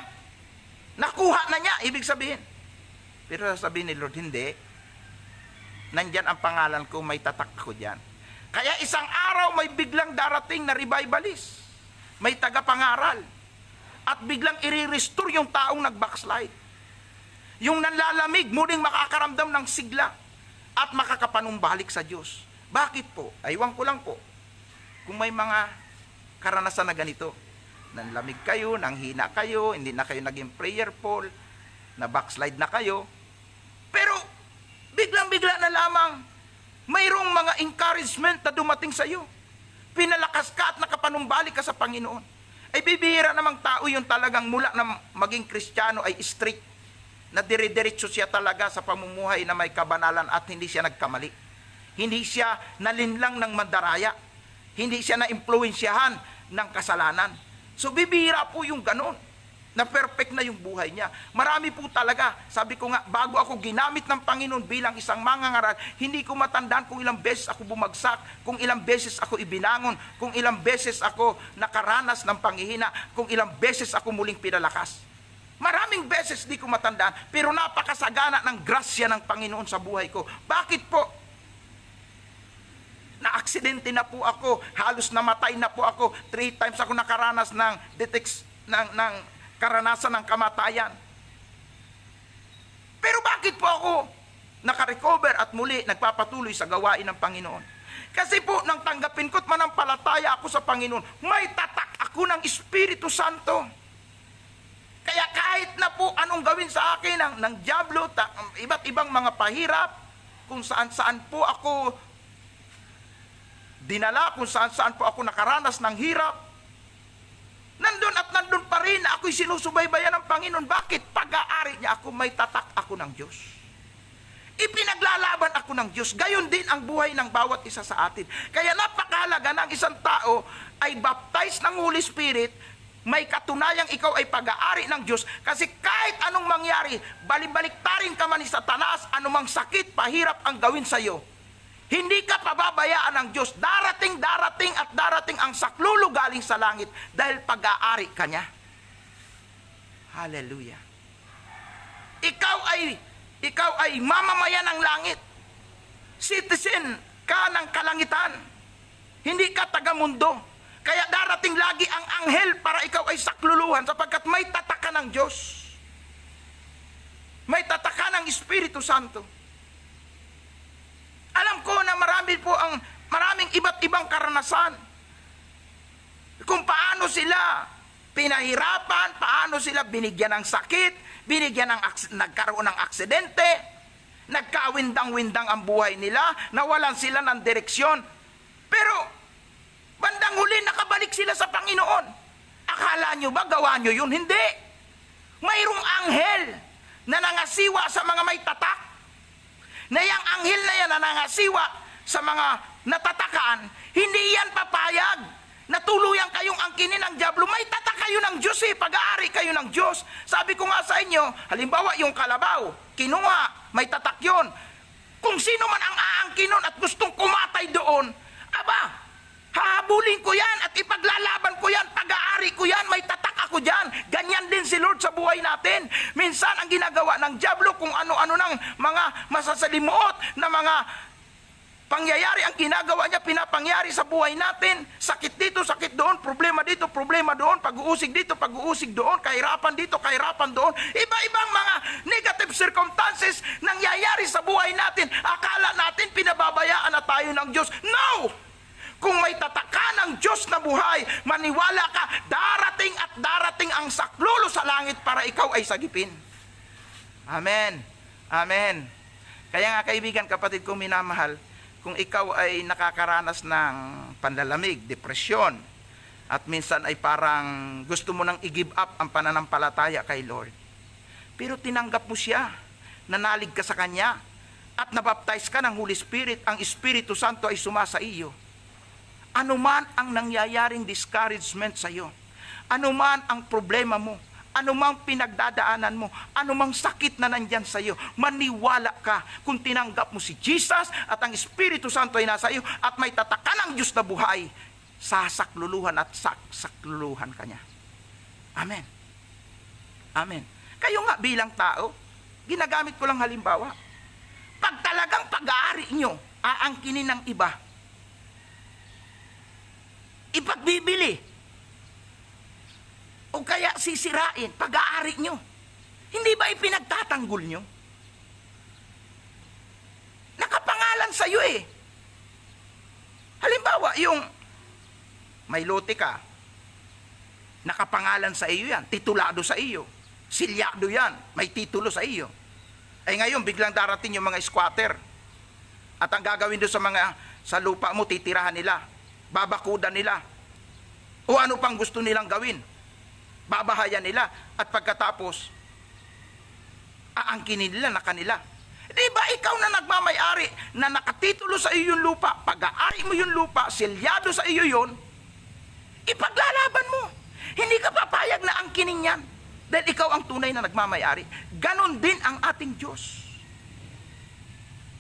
Speaker 1: Nakuha na niya, ibig sabihin. Pero sabihin ni Lord, hindi. Nandyan ang pangalan ko, may tatak ko dyan. Kaya isang araw may biglang darating na revivalist. May tagapangaral. At biglang i-restore yung taong nag-backslide. Yung nanlalamig, muling makakaramdam ng sigla. At makakapanumbalik sa Diyos. Bakit po? Aywan ko lang po. Kung may mga karanasan na ganito. Nanlamig kayo, nanghina kayo, hindi na kayo naging prayerful, na backslide na kayo. Pero biglang-bigla na lamang, mayroong mga encouragement na dumating sa iyo. Pinalakas ka at nakapanumbalik ka sa Panginoon. Ay bibihira namang tao yung talagang mula na maging Kristiyano ay strict, na dire-diretso siya talaga sa pamumuhay na may kabanalan at hindi siya nagkamali. Hindi siya nalinlang ng mandaraya. Hindi siya na-impluensyahan ng kasalanan. So bibihira po yung ganon, na perfect na yung buhay niya. Marami po talaga. Sabi ko nga, bago ako ginamit ng Panginoon bilang isang mangangaral, hindi ko matandaan kung ilang beses ako bumagsak, kung ilang beses ako ibinangon, kung ilang beses ako nakaranas ng panghihina, kung ilang beses ako muling pinalakas. Maraming beses di ko matandaan, pero napakasagana ng grasya ng Panginoon sa buhay ko. Bakit po? Na-aksidente na po ako, halos namatay na po ako, 3 times ako nakaranas ng karanasan ng kamatayan. Pero bakit po ako nakarecover at muli nagpapatuloy sa gawain ng Panginoon? Kasi po nang tanggapin ko't manampalataya ako sa Panginoon, may tatak ako ng Espiritu Santo. Kaya kahit na po anong gawin sa akin ng dyablo, iba't ibang mga pahirap, kung saan-saan po ako dinala, kung saan-saan po ako nakaranas ng hirap, nandun at nandun pa rin na ako'y sinusubaybayan ng Panginoon. Bakit? Pag-aari niya ako, may tatak ako ng Diyos. Ipinaglalaban ako ng Diyos. Gayon din ang buhay ng bawat isa sa atin. Kaya napakahalaga ng isang tao ay baptize ng Holy Spirit, may katunayang ikaw ay pag-aari ng Diyos. Kasi kahit anong mangyari, balibaliktarin ka man ni Satanas, anumang sakit, pahirap ang gawin sa iyo, hindi ka pababayaan ng Diyos. Darating ang saklolo galing sa langit dahil pag-aari ka niya. Hallelujah. Ikaw ay mamamayan ng langit. Citizen ka ng kalangitan. Hindi ka taga-mundo. Kaya darating lagi ang anghel para ikaw ay sakluluhan sapagkat may tataka ng Diyos. May tataka ng Espiritu Santo. Alam ko na maraming iba't ibang karanasan. Kung paano sila pinahirapan, paano sila binigyan ng sakit, nagkaroon ng aksidente, nagkawindang-windang ang buhay nila, nawalan sila ng direksyon. Pero bandang huli nakabalik sila sa Panginoon. Akala nyo ba gawa nyo yun? Hindi. Mayroong anghel na nangasiwa sa mga may tatak. Na yung anghel na yan na nangasiwa sa mga natatakaan, hindi yan papayag na tuluyan kayong angkinin ng dyablo. May tatak kayo ng Diyos pag-aari kayo ng Diyos. Sabi ko nga sa inyo, halimbawa yung kalabaw, kinuha, may tatak yun. Kung sino man ang aangkinon at gustong kumatay doon, aba, hahabulin ko yan at ipaglalaban ko yan, pag-aari ko yan, may tatak ako dyan. Ganyan din si Lord sa buhay natin. Minsan ang ginagawa ng dyablo, kung ano-ano ng mga masasalimuot na mga pangyayari ang ginagawa niya, pinapangyari sa buhay natin. Sakit dito, sakit doon, problema dito, problema doon, pag-uusig dito, pag-uusig doon, kahirapan dito, kahirapan doon. Iba-ibang mga negative circumstances nangyayari sa buhay natin. Akala natin pinababayaan na tayo ng Diyos. No! Kung may tataka ng Diyos na buhay, maniwala ka, darating ang saklolo sa langit para ikaw ay sagipin. Amen. Amen. Kaya nga kaibigan, kapatid kong minamahal, kung ikaw ay nakakaranas ng panlalamig, depresyon, at minsan ay parang gusto mo nang i-give up ang pananampalataya kay Lord, pero tinanggap mo siya, nanalig ka sa Kanya, at nabaptize ka ng Holy Spirit, ang Espiritu Santo ay sumasa iyo. Anuman ang nangyayaring discouragement sa iyo, anuman ang problema mo, anumang pinagdadaanan mo, anumang sakit na nandyan sa iyo, maniwala ka kung tinanggap mo si Jesus at ang Espiritu Santo ay nasa iyo at may tataka ng Diyos na buhay, sasakluluhan at sakluluhan ka niya. Amen. Amen. Kayo nga bilang tao, ginagamit ko lang halimbawa, pag talagang pag-aari nyo, aangkinin ng iba, ipagbibili, o kaya sisirain, pag-aari nyo, hindi ba ipinagtatanggol nyo? Nakapangalan sa iyo Halimbawa, yung may lote ka, nakapangalan sa iyo yan, titulado sa iyo, silyado yan, may titulo sa iyo. Ay ngayon, biglang darating yung mga squatter. At ang gagawin doon sa lupa mo, titirahan nila, babakudan nila, o ano pang gusto nilang gawin, babahayan nila, at pagkatapos, aangkinin nila na kanila. Di ba ikaw na nagmamay-ari, na nakatitulo sa iyo yung lupa, pag-aari mo yung lupa, silyado sa iyo yun, ipaglalaban mo. Hindi ka papayag na angkinin yan. Dahil ikaw ang tunay na nagmamay-ari. Ganon din ang ating Diyos.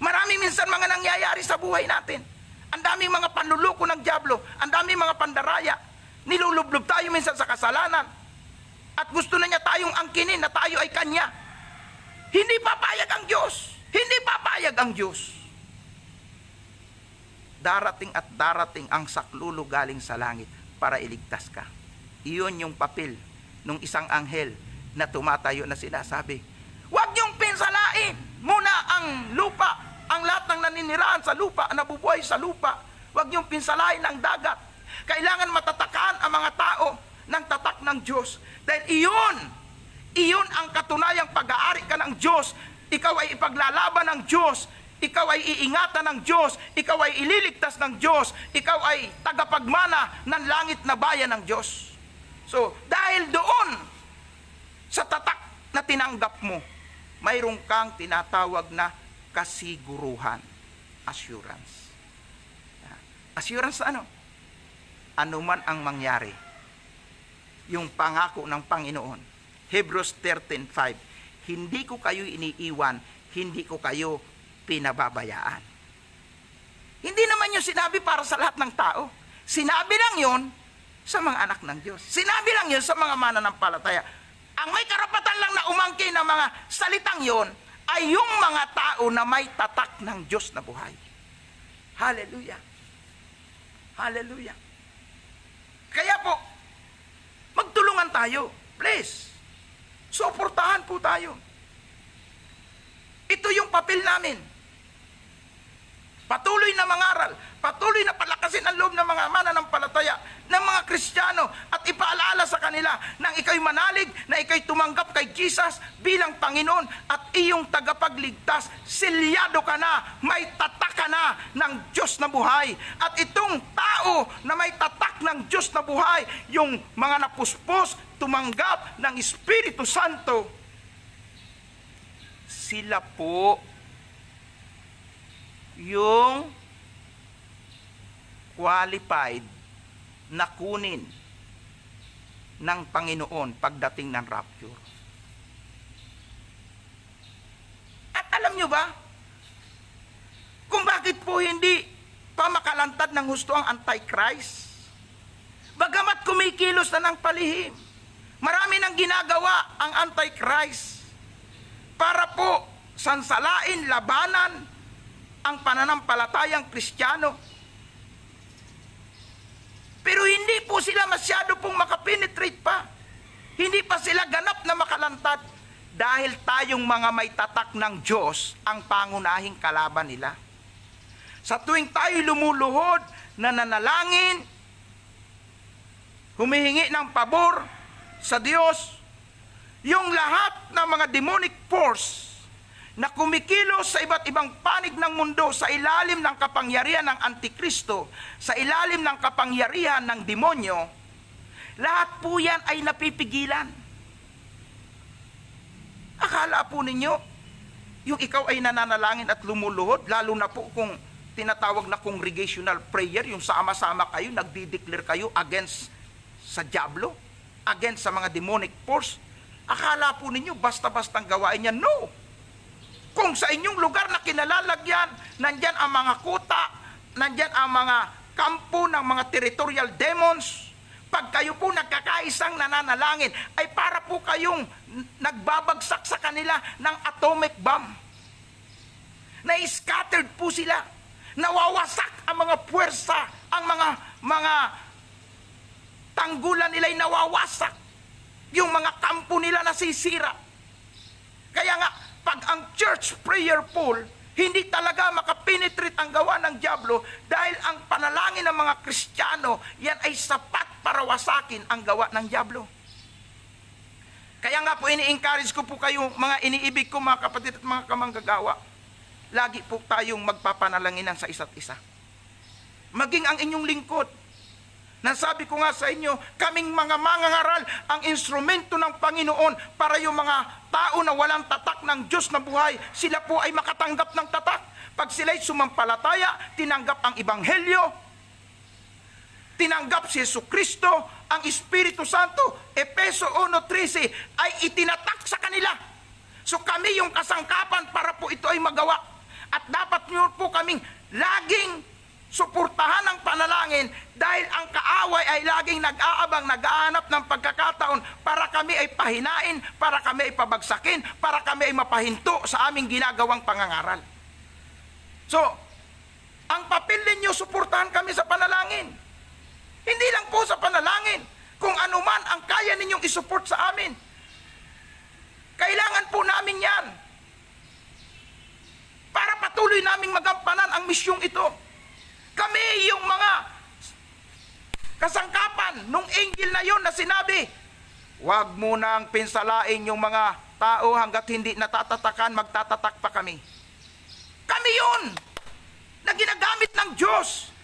Speaker 1: Maraming minsan mga nangyayari sa buhay natin. Ang daming mga panluluko ng dyablo, ang daming mga pandaraya. Nilulublob tayo minsan sa kasalanan. At gusto na niya tayong angkinin na tayo ay Kanya. Hindi papayag ang Diyos. Hindi papayag ang Diyos. Darating at darating ang saklolo galing sa langit para iligtas ka. Iyon yung papel nung isang anghel na tumatayo na sinasabi, huwag niyong pinsalain muna ang lupa, ang lahat ng naninirahan sa lupa, nabubuhay sa lupa. Huwag niyong pinsalain ang dagat. Kailangan matatakan ang mga tao ng tatak ng Diyos. Dahil iyon ang katunayang pag-aari ka ng Diyos. Ikaw ay ipaglalaban ng Diyos. Ikaw ay iingatan ng Diyos. Ikaw ay ililigtas ng Diyos. Ikaw ay tagapagmana ng langit na bayan ng Diyos. So, dahil doon sa tatak na tinanggap mo, mayroon kang tinatawag na kasiguruhan. Assurance. Assurance na ano? Ano man ang mangyari, yung pangako ng Panginoon. Hebrews 13:5, hindi ko kayo iniiwan, hindi ko kayo pinababayaan. Hindi naman yung sinabi para sa lahat ng tao. Sinabi lang yun sa mga anak ng Diyos. Sinabi lang yun sa mga mananampalataya. Ang may karapatan lang na umangkin ng mga salitang yon ay yung mga tao na may tatak ng Diyos na buhay. Hallelujah. Hallelujah. Kaya po, magtulungan tayo. Please. Suportahan po tayo. Ito yung papel namin. Patuloy na mangaral, patuloy na palakasin ang loob ng mga mananampalataya, ng mga Kristiyano, at ipaalala sa kanila na ikaw'y manalig, na ikaw'y tumanggap kay Jesus bilang Panginoon at iyong tagapagligtas. Silyado ka na, may tatak ka na ng Diyos na buhay. At itong tao na may tatak ng Diyos na buhay, yung mga napuspos, tumanggap ng Espiritu Santo, sila po yung qualified na kunin ng Panginoon pagdating ng rapture. At alam nyo ba kung bakit po hindi pa makalantad ng husto ang Antichrist? Bagamat kumikilos na ng palihim, marami nang ginagawa ang Antichrist para po sansalain, labanan ang pananampalatayang Kristiyano. Pero hindi po sila masyado pong makapenetrate pa. Hindi pa sila ganap na makalantad. Dahil tayong mga may tatak ng Diyos ang pangunahing kalaban nila. Sa tuwing tayo lumuluhod, nananalangin, humihingi ng pabor sa Diyos, yung lahat ng mga demonic force na kumikilos sa iba't ibang panig ng mundo sa ilalim ng kapangyarihan ng Antikristo, sa ilalim ng kapangyarihan ng demonyo, lahat po yan ay napipigilan. Akala po ninyo, yung ikaw ay nananalangin at lumuluhod, lalo na po kung tinatawag na congregational prayer, yung sama-sama kayo, nagdi-declare kayo against sa diablo, against sa mga demonic force, akala po ninyo basta-bastang gawain yan. No! Kung sa inyong lugar na kinalalagyan, nandyan ang mga kuta, nandyan ang mga kampo ng mga territorial demons, pag kayo po nagkakaisang nananalangin, ay para po kayong nagbabagsak sa kanila ng atomic bomb. Na-scattered po sila. Nawawasak ang mga puwersa, ang mga tanggulan nila'y nawawasak. Yung mga kampo nila nasisira. Kaya nga, pag ang church prayer pool, Hindi talaga makapenetrate ang gawa ng dyablo dahil ang panalangin ng mga Kristiyano, yan ay sapat para wasakin ang gawa ng dyablo. Kaya nga po ini-encourage ko po kayo, mga iniibig ko mga kapatid at mga kamanggagawa, lagi po tayong magpapanalanginan sa isa't isa. Maging ang inyong lingkod. Nasabi ko nga sa inyo, kaming mga mangangaral ang instrumento ng Panginoon para yung mga tao na walang tatak ng Diyos na buhay, sila po ay makatanggap ng tatak. Pag sila'y sumampalataya, tinanggap ang Ebanghelyo, tinanggap si Jesucristo, ang Espiritu Santo, Efeso 1:13, ay itinatak sa kanila. So kami yung kasangkapan para po ito ay magawa. At dapat nyo po kaming laging suportahan ang panalangin dahil ang kaaway ay laging nag-aabang, nag-aanap ng pagkakataon para kami ay pahinain, para kami ay pabagsakin, para kami ay mapahinto sa aming ginagawang pangangaral. So, ang papel ninyo, suportahan kami sa panalangin. Hindi lang po sa panalangin, kung anuman ang kaya ninyong isupport sa amin. Kailangan po namin yan para patuloy naming magampanan ang misyong ito. Kami yung mga kasangkapan nung angel na yon na sinabi, huwag mo nang pinsalain yung mga tao hanggat hindi natatatakan, magtatatak pa kami. Kami yun na ginagamit ng Diyos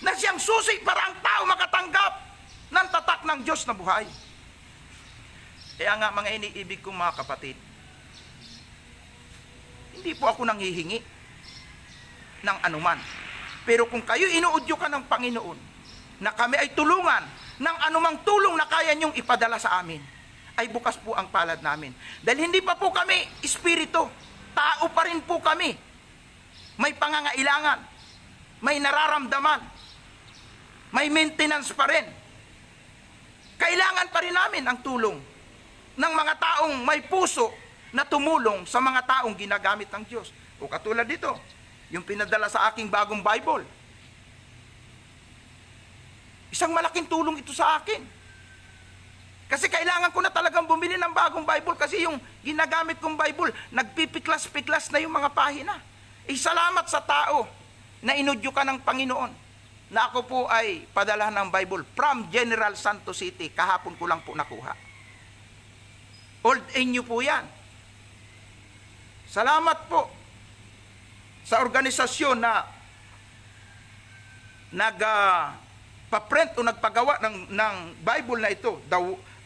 Speaker 1: na siyang susi para ang tao makatanggap ng tatak ng Diyos na buhay. Kaya nga mga iniibig kong mga kapatid, hindi po ako nanghihingi ng anuman. Pero kung kayo inuudyo ka ng Panginoon na kami ay tulungan ng anumang tulong na kaya niyong ipadala sa amin, ay bukas po ang palad namin. Dahil hindi pa po kami espiritu, tao pa rin po kami. May pangangailangan, may nararamdaman, may maintenance pa rin. Kailangan pa rin namin ang tulong ng mga taong may puso na tumulong sa mga taong ginagamit ng Diyos. O katulad dito, yung pinadala sa aking bagong Bible. Isang malaking tulong ito sa akin. Kasi kailangan ko na talagang bumili ng bagong Bible kasi yung ginagamit kong Bible, nagpipiklas-piklas na yung mga pahina. Salamat sa tao na inudyo ka ng Panginoon na ako po ay padala ng Bible from General Santos City. Kahapon ko lang po nakuha. Old inyo po yan. Salamat po sa organisasyon na nagpa-print o nagpagawa ng Bible na ito,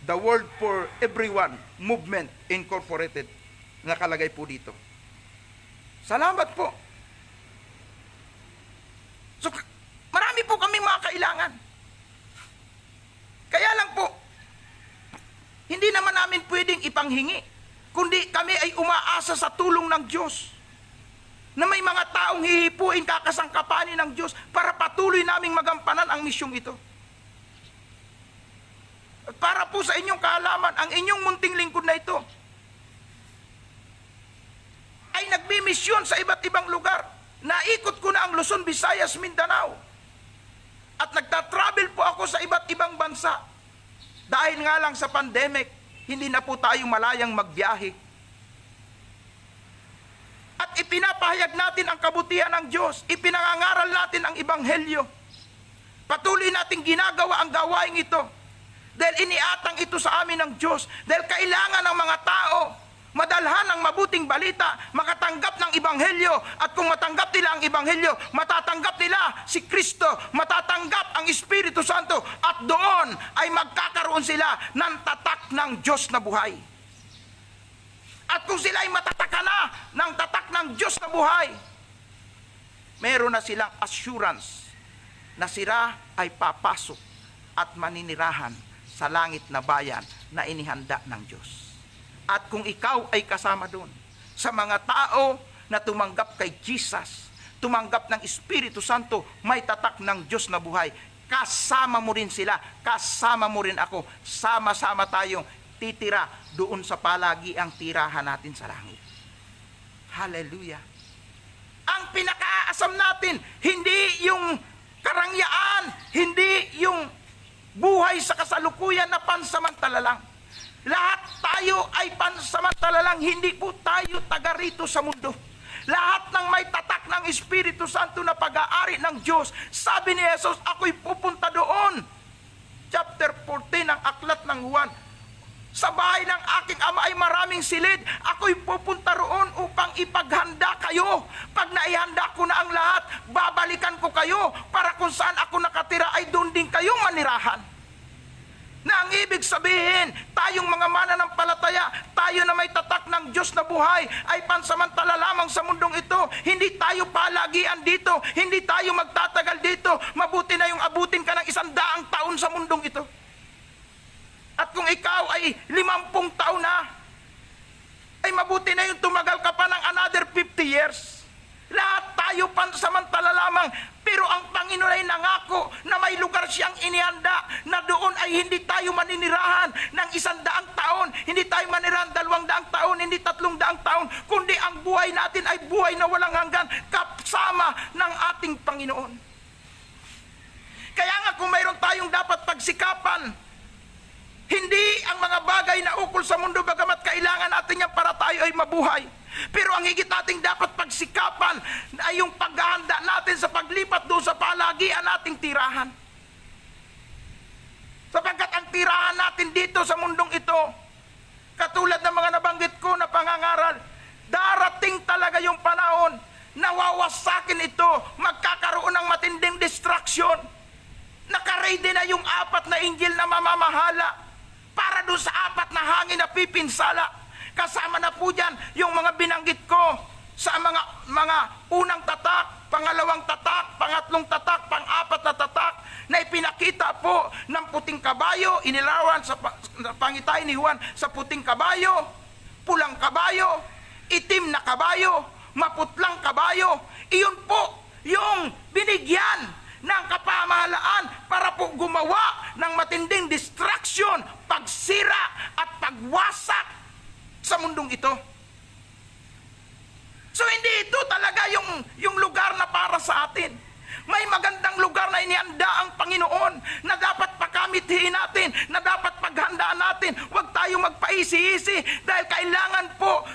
Speaker 1: The Word for Everyone Movement Incorporated, nakalagay po dito. Salamat po. So, marami po kami mga kailangan. Kaya lang po, hindi naman namin pwedeng ipanghingi, kundi kami ay umaasa sa tulong ng Diyos. Na may mga taong hihipuin, kakasangkapanin ng Diyos para patuloy naming magampanan ang misyong ito. At para po sa inyong kaalaman, ang inyong munting lingkod na ito ay nagbimisyon sa iba't ibang lugar. Naikot ko na ang Luzon, Visayas, Mindanao. At nagtatravel po ako sa iba't ibang bansa. Dahil nga lang sa pandemic, hindi na po tayo malayang magbiyahe. At ipinapahayag natin ang kabutihan ng Diyos. Ipinangangaral natin ang Ebanghelyo. Patuloy natin ginagawa ang gawain ito. Dahil iniatang ito sa amin ng Diyos. Dahil kailangan ng mga tao madalhan ng mabuting balita, makatanggap ng Ebanghelyo. At kung matanggap nila ang Ebanghelyo, matatanggap nila si Kristo, matatanggap ang Espiritu Santo. At doon ay magkakaroon sila ng tatak ng Diyos na buhay. At kung sila ay matataka na ng tatak ng Diyos na buhay, meron na silang assurance na sila ay papasok at maninirahan sa langit na bayan na inihanda ng Diyos. At kung ikaw ay kasama doon, sa mga tao na tumanggap kay Jesus, tumanggap ng Espiritu Santo, may tatak ng Diyos na buhay, kasama mo rin sila, kasama mo rin ako, sama-sama tayong titira doon sa palagiang tirahan natin sa langit. Hallelujah. Ang pinakaasam natin, hindi yung karangyaan, hindi yung buhay sa kasalukuyan na pansamantala lang. Lahat tayo ay pansamantala lang, hindi po tayo taga rito sa mundo. Lahat ng may tatak ng Espiritu Santo na pag-aari ng Diyos, sabi ni Jesus, ako'y pupunta doon. Chapter 14 ng aklat ng Juan, sa bahay ng aking ama ay maraming silid. Ako'y pupunta roon upang ipaghanda kayo. Pag naihanda ko na ang lahat, babalikan ko kayo para kung saan ako nakatira ay doon din kayo manirahan. Na ang ibig sabihin, tayong mga mananampalataya, tayo na may tatak ng Diyos na buhay, ay pansamantala lamang sa mundong ito. Hindi tayo palagian dito, hindi tayo magtatagal dito. Mabuti na yung abutin ka ng 100 taon sa mundong ito. At kung ikaw ay 50 taon na, ay mabuti na yung tumagal ka pa ng another 50 years. Lahat tayo pansamantala lamang. Pero ang Panginoon ay nangako na may lugar siyang inihanda, na doon ay hindi tayo maninirahan ng 100 taon, hindi tayo manirahan 200 taon, hindi 300 taon, kundi ang buhay natin ay buhay na walang hanggan kasama ng ating Panginoon. Kaya nga kung mayroon tayong dapat pagsikapan, hindi ang mga bagay na ukol sa mundo, bagamat kailangan natin yan para tayo ay mabuhay. Pero ang higit nating dapat pagsikapan ay yung paghahanda natin sa paglipat doon sa palagian nating tirahan. Sapagkat ang tirahan natin dito sa mundong ito, katulad ng mga nabanggit ko na pangangaral, darating talaga yung panahon na wawasakin ito, magkakaroon ng matinding distraction. Nakaready na yung 4 na injil na mamamahala para doon sa 4 na hangin na pipinsala. Kasama na po dyan yung mga binanggit ko sa mga unang tatak, pangalawang tatak, pangatlong tatak, pang-4 na tatak, na ipinakita po ng puting kabayo, inilarawan sa pangitain ni Juan sa puting kabayo, pulang kabayo, itim na kabayo, maputlang kabayo. Iyon po yung binigyan ng kapamahalaan para po gumawa ng matinding distraction, pagsira at pagwasak sa mundong ito. So hindi ito talaga yung lugar na para sa atin. May magandang lugar na inihanda ang Panginoon na dapat pakamithin natin, na dapat paghandaan natin. Huwag tayo magpaisi-isi dahil kailangan po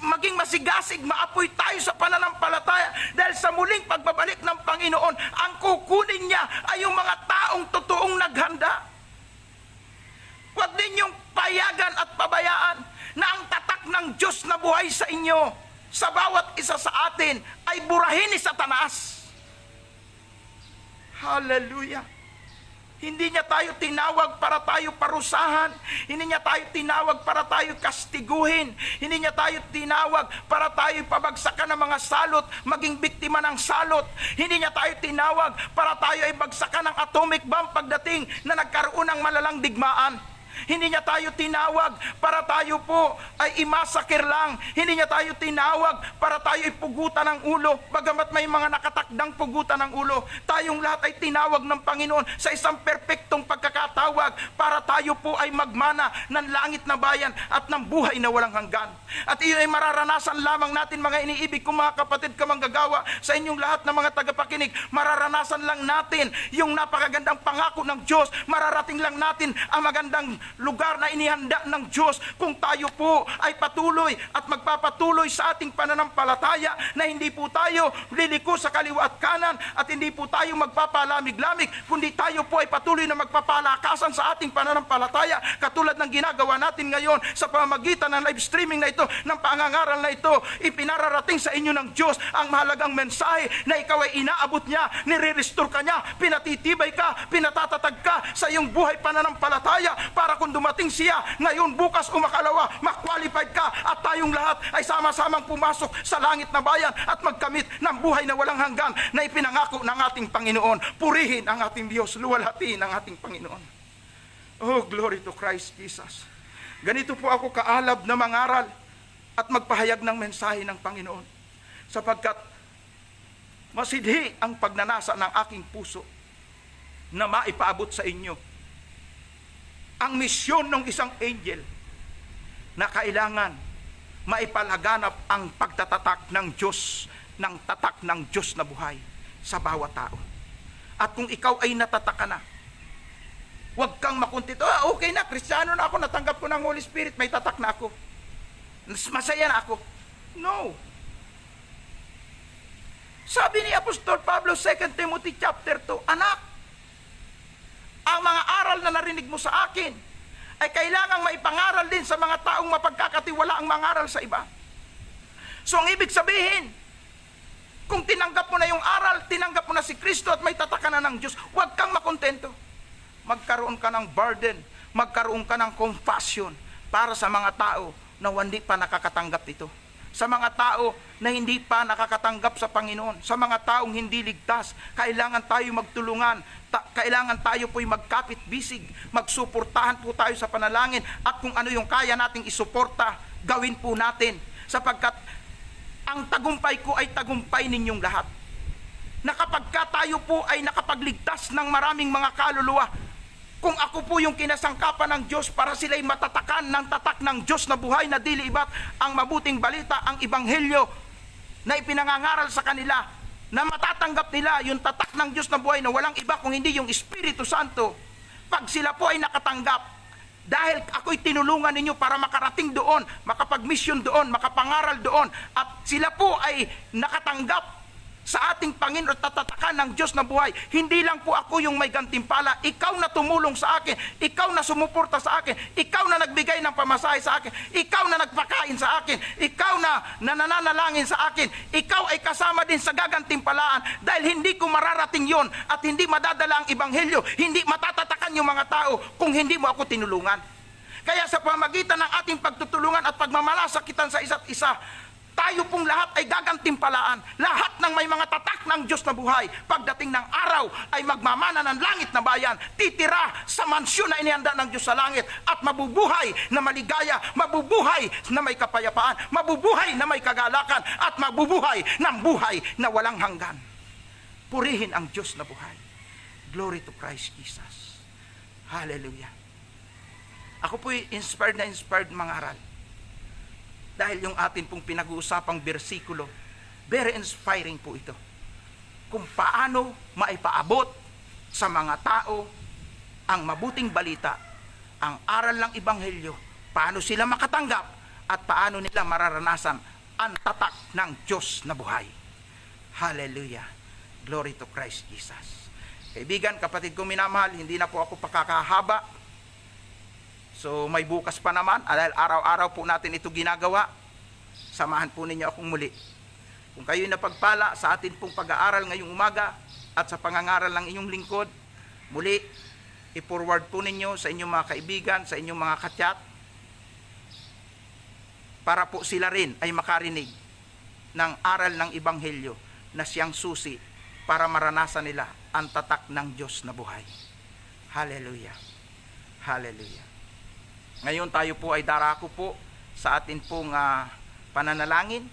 Speaker 1: maging masigasig, maapoy tayo sa pananampalataya, dahil sa muling pagbabalik ng Panginoon, ang kukunin niya ay yung mga taong totoong naghanda. Huwag ninyong payagan at pabayaan na ang tatak ng Diyos na buhay sa inyo, sa bawat isa sa atin, ay burahin ni Satanas. Hallelujah! Hindi niya tayo tinawag para tayo parusahan. Hindi niya tayo tinawag para tayo kastiguhin. Hindi niya tayo tinawag para tayo pabagsakan ng mga salot, maging biktima ng salot. Hindi niya tayo tinawag para tayo ay bagsakan ng atomic bomb pagdating na nagkaroon ng malalang digmaan. Hindi niya tayo tinawag para tayo po ay imasakir lang. Hindi niya tayo tinawag para tayo ipugutan ng ulo, bagamat may mga nakatakdang pugutan ng ulo. Tayong lahat ay tinawag ng Panginoon sa isang perpektong pagkakatawag para tayo po ay magmana ng langit na bayan at ng buhay na walang hanggan. At iyon ay mararanasan lamang natin, mga iniibig kong mga kapatid kamanggagawa, sa inyong lahat ng mga tagapakinig. Mararanasan lang natin yung napakagandang pangako ng Diyos. Mararating lang natin ang magandang lugar na inihanda ng Diyos kung tayo po ay patuloy at magpapatuloy sa ating pananampalataya, na hindi po tayo liliko sa kaliwa at kanan, at hindi po tayo magpapalamig-lamig, kundi tayo po ay patuloy na magpapalakasan sa ating pananampalataya, katulad ng ginagawa natin ngayon sa pamamagitan ng live streaming na ito, ng pangangaral na ito. Ipinararating sa inyo ng Diyos ang mahalagang mensahe na ikaw ay inaabot niya, nire-restore ka niya, pinatitibay ka, pinatatatag ka sa iyong buhay pananampalataya, para kung dumating siya ngayon, bukas o makalawa, makwalified ka at tayong lahat ay sama-samang pumasok sa langit na bayan at magkamit ng buhay na walang hanggan na ipinangako ng ating Panginoon. Purihin ang ating Diyos, luwalhatiin ang ating Panginoon. Oh, glory to Christ Jesus. Ganito po ako kaalab na mangaral at magpahayag ng mensahe ng Panginoon, sapagkat masidhi ang pagnanasa ng aking puso na maipaabot sa inyo ang misyon ng isang angel na kailangan maipalaganap ang pagtatatak ng Diyos, ng tatak ng Diyos na buhay sa bawat tao. At kung ikaw ay natataka na, huwag kang makuntito, okay na, Kristiyano na ako, natanggap ko ng Holy Spirit, may tatak na ako, masaya na ako. No. Sabi ni Apostol Pablo, 2 Timothy chapter 2, anak, ang mga aral na narinig mo sa akin ay kailangang maipangaral din sa mga taong mapagkakatiwala ang mangaral sa iba. So ang ibig sabihin, kung tinanggap mo na yung aral, tinanggap mo na si Kristo at may tatakan na ng Diyos, huwag kang makontento. Magkaroon ka ng burden, magkaroon ka ng compassion para sa mga tao na hindi pa nakakatanggap dito. Sa mga tao na hindi pa nakakatanggap sa Panginoon, sa mga taong hindi ligtas, kailangan tayo magtulungan, kailangan tayo po'y magkapit-bisig, magsuportahan po tayo sa panalangin, at kung ano yung kaya nating isuporta, gawin po natin, sapagkat ang tagumpay ko ay tagumpay ninyong lahat. Na kapag tayo po ay nakapagligtas ng maraming mga kaluluwa, kung ako po yung kinasangkapan ng Diyos para sila'y matatakan ng tatak ng Diyos na buhay na dili iba't ang mabuting balita, ang ebanghelyo na ipinangangaral sa kanila, na matatanggap nila yung tatak ng Diyos na buhay na walang iba kung hindi yung Espiritu Santo. Pag sila po ay nakatanggap, dahil ako'y tinulungan ninyo para makarating doon, makapag-mission doon, makapangaral doon, at sila po ay nakatanggap sa ating Panginoon at tatatakan ng Diyos na buhay. Hindi lang po ako yung may gantimpala, ikaw na tumulong sa akin, ikaw na sumuporta sa akin, ikaw na nagbigay ng pamasahe sa akin, ikaw na nagpakain sa akin, ikaw na nananalangin sa akin, ikaw ay kasama din sa gagantimpalaan, dahil hindi ko mararating yon at hindi madadala ang ebanghelyo, hindi matatatakan yung mga tao kung hindi mo ako tinulungan. Kaya sa pamagitan ng ating pagtutulungan at pagmamalasakitan sa isa't isa, tayo pong lahat ay gagantimpalaan. Lahat ng may mga tatak ng Diyos na buhay, pagdating ng araw ay magmamana ng langit na bayan, titira sa mansyon na inihanda ng Diyos sa langit, at mabubuhay na maligaya, mabubuhay na may kapayapaan, mabubuhay na may kagalakan, at mabubuhay ng buhay na walang hanggan. Purihin ang Diyos na buhay. Glory to Christ Jesus. Hallelujah. Ako po'y inspired mga aral. Dahil yung atin pong pinag-uusapang bersikulo, very inspiring po ito. Kung paano maipaabot sa mga tao ang mabuting balita, ang aral ng ebanghelyo, paano sila makatanggap, at paano nila mararanasan ang tatak ng Diyos na buhay. Hallelujah. Glory to Christ Jesus. Kaibigan, kapatid kong minamahal, hindi na po ako pakakahaba. So may bukas pa naman, dahil araw-araw po natin ito ginagawa. Samahan po ninyo akong muli. Kung kayo'y napagpala sa atin pong pag-aaral ngayong umaga at sa pangangaral ng inyong lingkod, muli, i-forward po ninyo sa inyong mga kaibigan, sa inyong mga katyat, para po sila rin ay makarinig ng aral ng ebanghelyo na siyang susi para maranasan nila ang tatak ng Diyos na buhay. Hallelujah. Hallelujah. Ngayon tayo po ay darako po sa atin pong pananalangin.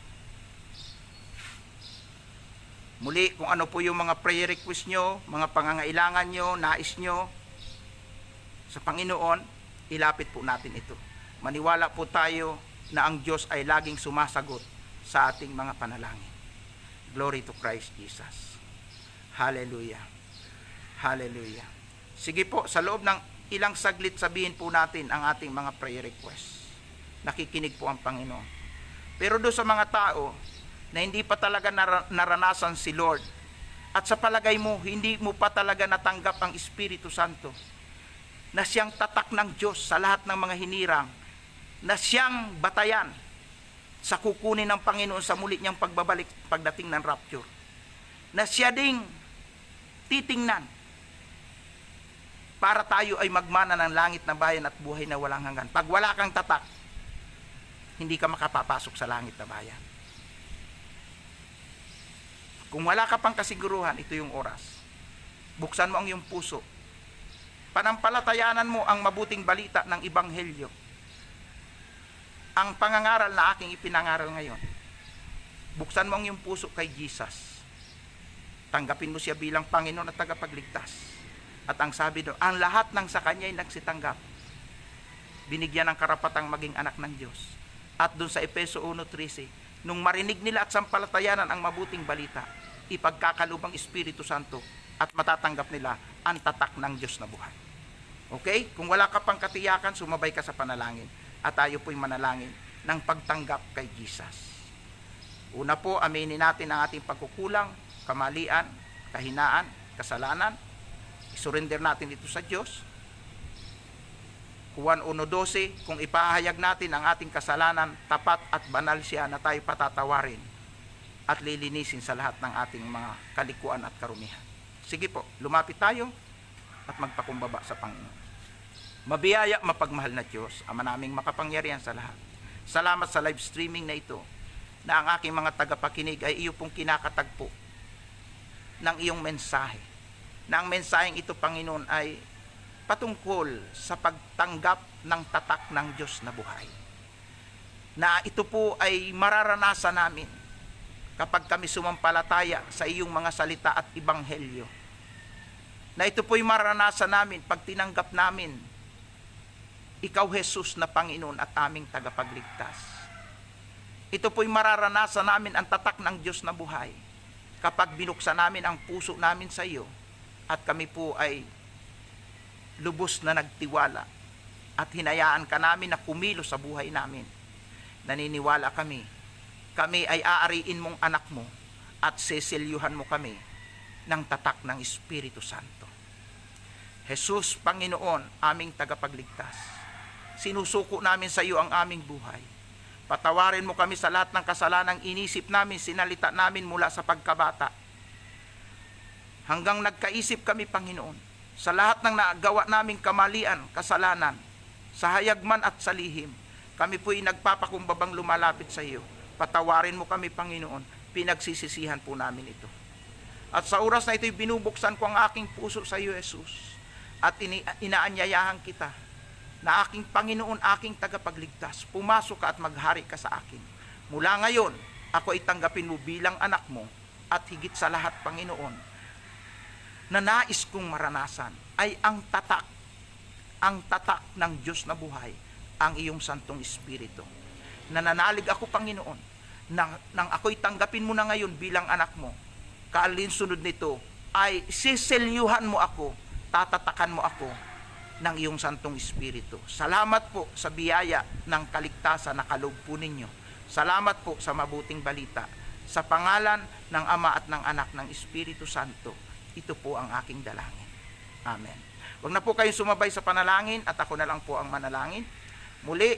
Speaker 1: Muli, kung ano po yung mga prayer request nyo, mga pangangailangan nyo, nais nyo sa Panginoon, ilapit po natin ito. Maniwala po tayo na ang Diyos ay laging sumasagot sa ating mga panalangin. Glory to Christ Jesus. Hallelujah. Hallelujah. Sige po, sa loob ng ilang saglit sabihin po natin ang ating mga prayer requests. Nakikinig po ang Panginoon. Pero doon sa mga tao na hindi pa talaga naranasan si Lord, at sa palagay mo, hindi mo pa talaga natanggap ang Espiritu Santo, na siyang tatak ng Diyos sa lahat ng mga hinirang, na siyang batayan sa kukunin ng Panginoon sa muli niyang pagbabalik pagdating ng rapture, na siya ding titingnan para tayo ay magmana ng langit na bayan at buhay na walang hanggan. Pag wala kang tatak, hindi ka makapapasok sa langit na bayan. Kung wala ka pang kasiguruhan, ito yung oras. Buksan mo ang iyong puso. Panampalatayanan mo ang mabuting balita ng ebanghelyo. Ang pangangaral na aking ipinangaral ngayon. Buksan mo ang iyong puso kay Jesus. Tanggapin mo siya bilang Panginoon at tagapagligtas. At ang sabi doon, ang lahat ng sa kanya ay nagsitanggap, binigyan ng karapatang maging anak ng Diyos. At doon sa Efeso 1:13, nung marinig nila at sampalatayanan ang mabuting balita, ipagkakalubang Espiritu Santo at matatanggap nila ang tatak ng Diyos na buhay. Okay? Kung wala ka pang katiyakan, sumabay ka sa panalangin. At tayo po'y manalangin ng pagtanggap kay Jesus. Una po, aminin natin ang ating pagkukulang. kamalian, kahinaan, kasalanan, isurrender natin ito sa Diyos. Juan 1:12, kung ipahayag natin ang ating kasalanan, tapat at banal siya na tayo patatawarin at lilinisin sa lahat ng ating mga kalikuan at karumihan. Sige po, lumapit tayo at magpakumbaba sa Panginoon. Mabiyaya, mapagmahal na Diyos, Ama naming makapangyarihan sa lahat. Salamat sa live streaming na ito, na ang aking mga tagapakinig ay iyo pong kinakatagpo ng iyong mensahe. Na ang mensaheng ito, Panginoon, ay patungkol sa pagtanggap ng tatak ng Diyos na buhay. Na ito po ay mararanasan namin kapag kami sumampalataya sa iyong mga salita at ibanghelyo. Na ito po ay mararanasan namin pag tinanggap namin ikaw, Jesus, na Panginoon at aming tagapagligtas. Ito po ay mararanasan namin ang tatak ng Diyos na buhay kapag binuksan namin ang puso namin sa iyo at kami po ay lubos na nagtiwala at hinayaan ka namin na kumilos sa buhay namin. Naniniwala kami ay aariin mong anak mo at seselyuhan mo kami ng tatak ng Espiritu Santo. Jesus, Panginoon, aming tagapagligtas, sinusuko namin sa iyo ang aming buhay. Patawarin mo kami sa lahat ng kasalanang inisip namin, sinalita namin mula sa pagkabata. Hanggang nagkaisip kami, Panginoon, sa lahat ng nagawa naming kamalian, kasalanan, sa hayag man at sa lihim, kami po'y nagpapakumbabang lumalapit sa iyo. Patawarin mo kami, Panginoon, pinagsisisihan po namin ito. At sa oras na ito'y binubuksan ko ang aking puso sa iyo, Jesus, at inaanyayahan kita na aking Panginoon, aking tagapagligtas, pumasok ka at maghari ka sa akin. Mula ngayon, ako ay tanggapin mo bilang anak mo, at higit sa lahat, Panginoon, na nais kong maranasan ay ang tatak ng Diyos na buhay, ang iyong Santong Espiritu. Nananalig ako, Panginoon, nang ako'y tanggapin mo na ngayon bilang anak mo, kaalinsunod nito ay siselyuhan mo ako, tatatakan mo ako ng iyong Santong Espiritu. Salamat po sa biyaya ng kaligtasan na kaloob po ninyo. Salamat po sa mabuting balita. Sa pangalan ng Ama at ng Anak ng Espiritu Santo, ito po ang aking dalangin. Amen. Huwag na po kayong sumabay sa panalangin at ako na lang po ang manalangin. Muli,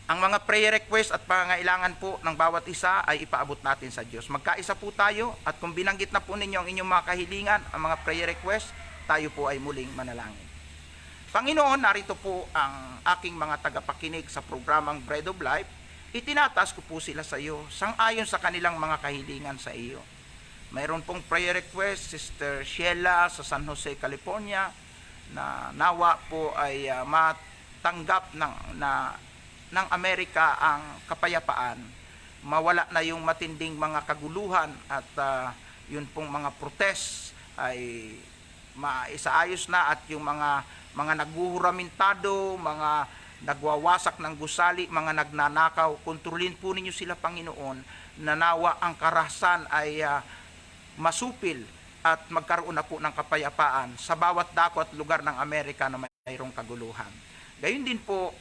Speaker 1: ang mga prayer request at pangangailangan po ng bawat isa ay ipaabot natin sa Diyos. Magkaisa po tayo at kung binanggit na po ninyo ang inyong mga kahilingan, ang mga prayer request, tayo po ay muling manalangin. Panginoon, narito po ang aking mga tagapakinig sa programang Bread of Life. Itinataas ko po sila sa iyo, sang-ayon sa kanilang mga kahilingan sa iyo. Mayroon pong prayer request, Sister Sheila sa San Jose, California, na nawa po ay matanggap ng Amerika ang kapayapaan. Mawala na yung matinding mga kaguluhan at yun pong mga protest ay maisaayos na at yung mga naghuhuramintado, mga nagwawasak ng gusali, mga nagnanakaw, kontrolin po ninyo sila, Panginoon, na nawa ang karahasan ay masupil at magkaroon na po ng kapayapaan sa bawat dako at lugar ng Amerika na mayroong kaguluhan. Gayun din po,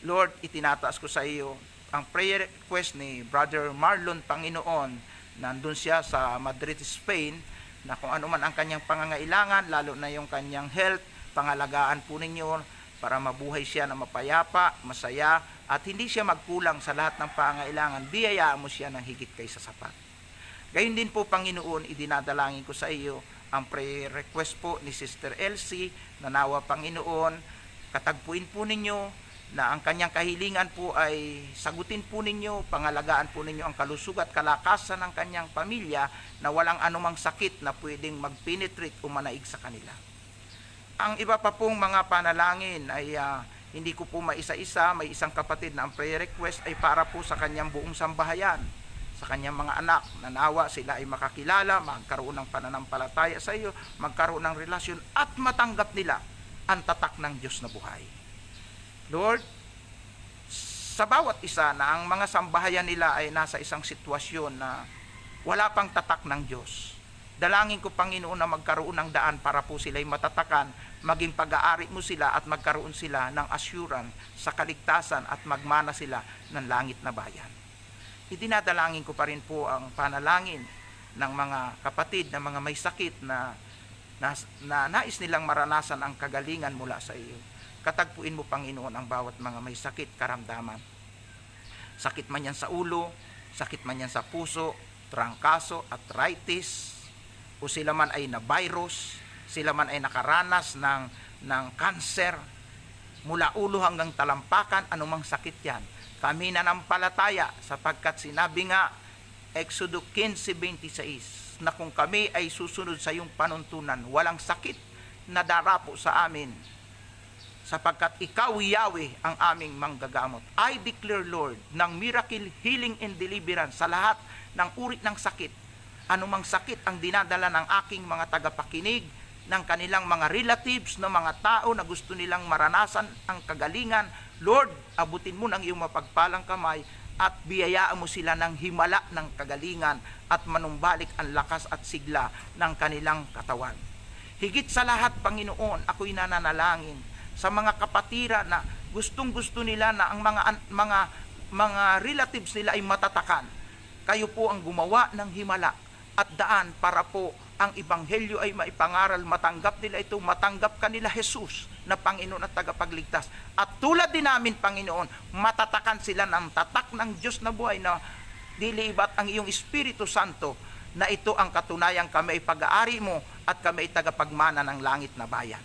Speaker 1: Lord, itinataas ko sa iyo ang prayer request ni Brother Marlon, Panginoon. Nandun siya sa Madrid, Spain, na kung ano man ang kanyang pangangailangan, lalo na yung kanyang health, pangalagaan po ninyo para mabuhay siya na mapayapa, masaya, at hindi siya magkulang sa lahat ng pangangailangan. Biyayaan mo siya ng higit kaysa sapat. Gayun din po, Panginoon, idinadalangin ko sa iyo ang prayer request po ni Sister Elsie, na nawa, Panginoon, katagpuin po ninyo na ang kanyang kahilingan po ay sagutin po ninyo, pangalagaan po ninyo ang kalusug at kalakasan ng kanyang pamilya na walang anumang sakit na pwedeng mag-penetrate o manaig sa kanila. Ang iba pa pong mga panalangin ay hindi ko po maisa-isa, may isang kapatid na ang prayer request ay para po sa kanyang buong sambahayan, sa kanyang mga anak, na nawa sila ay makakilala, magkaroon ng pananampalataya sa iyo, magkaroon ng relasyon at matanggap nila ang tatak ng Diyos na buhay. Lord, sa bawat isa na ang mga sambahayan nila ay nasa isang sitwasyon na wala pang tatak ng Diyos, dalangin ko, Panginoon, na magkaroon ng daan para po sila'y matatakan, maging pag-aari mo sila at magkaroon sila ng assurance sa kaligtasan at magmana sila ng langit na bayan. Idinadalangin ko pa rin po ang panalangin ng mga kapatid na mga may sakit na nais nilang maranasan ang kagalingan mula sa iyo. Katagpuin mo, Panginoon, ang bawat mga may sakit, karamdaman. Sakit man yan sa ulo, sakit man yan sa puso, trangkaso, arthritis, o sila man ay na virus, sila man ay nakaranas ng cancer, mula ulo hanggang talampakan, anumang sakit yan. Kami nanampalataya sapagkat sinabi nga, Exodo 15:26, na kung kami ay susunod sa iyong panuntunan, walang sakit na darapo sa amin, sapagkat ikaw, Yahweh, ang aming manggagamot. I declare, Lord, ng miracle, healing, and deliverance sa lahat ng uri ng sakit. Anumang sakit ang dinadala ng aking mga tagapakinig, ng kanilang mga relatives, ng mga tao na gusto nilang maranasan ang kagalingan, Lord, abutin mo ng iyong mapagpalang kamay at biyayaan mo sila ng himala ng kagalingan at manumbalik ang lakas at sigla ng kanilang katawan. Higit sa lahat, Panginoon, ako'y nananalangin sa mga kapatira na gustong-gusto nila na ang mga relatives nila ay matatakan. Kayo po ang gumawa ng himala at daan para po ang ebanghelyo ay maipangaral, matanggap nila ito, matanggap kanila Jesus na Panginoon at tagapagligtas. At tulad din namin, Panginoon, matatakan sila ng tatak ng Diyos na buhay na dilibat ang iyong Espiritu Santo, na ito ang katunayan kami ay pag-aari mo at kami ay tagapagmana ng langit na bayan.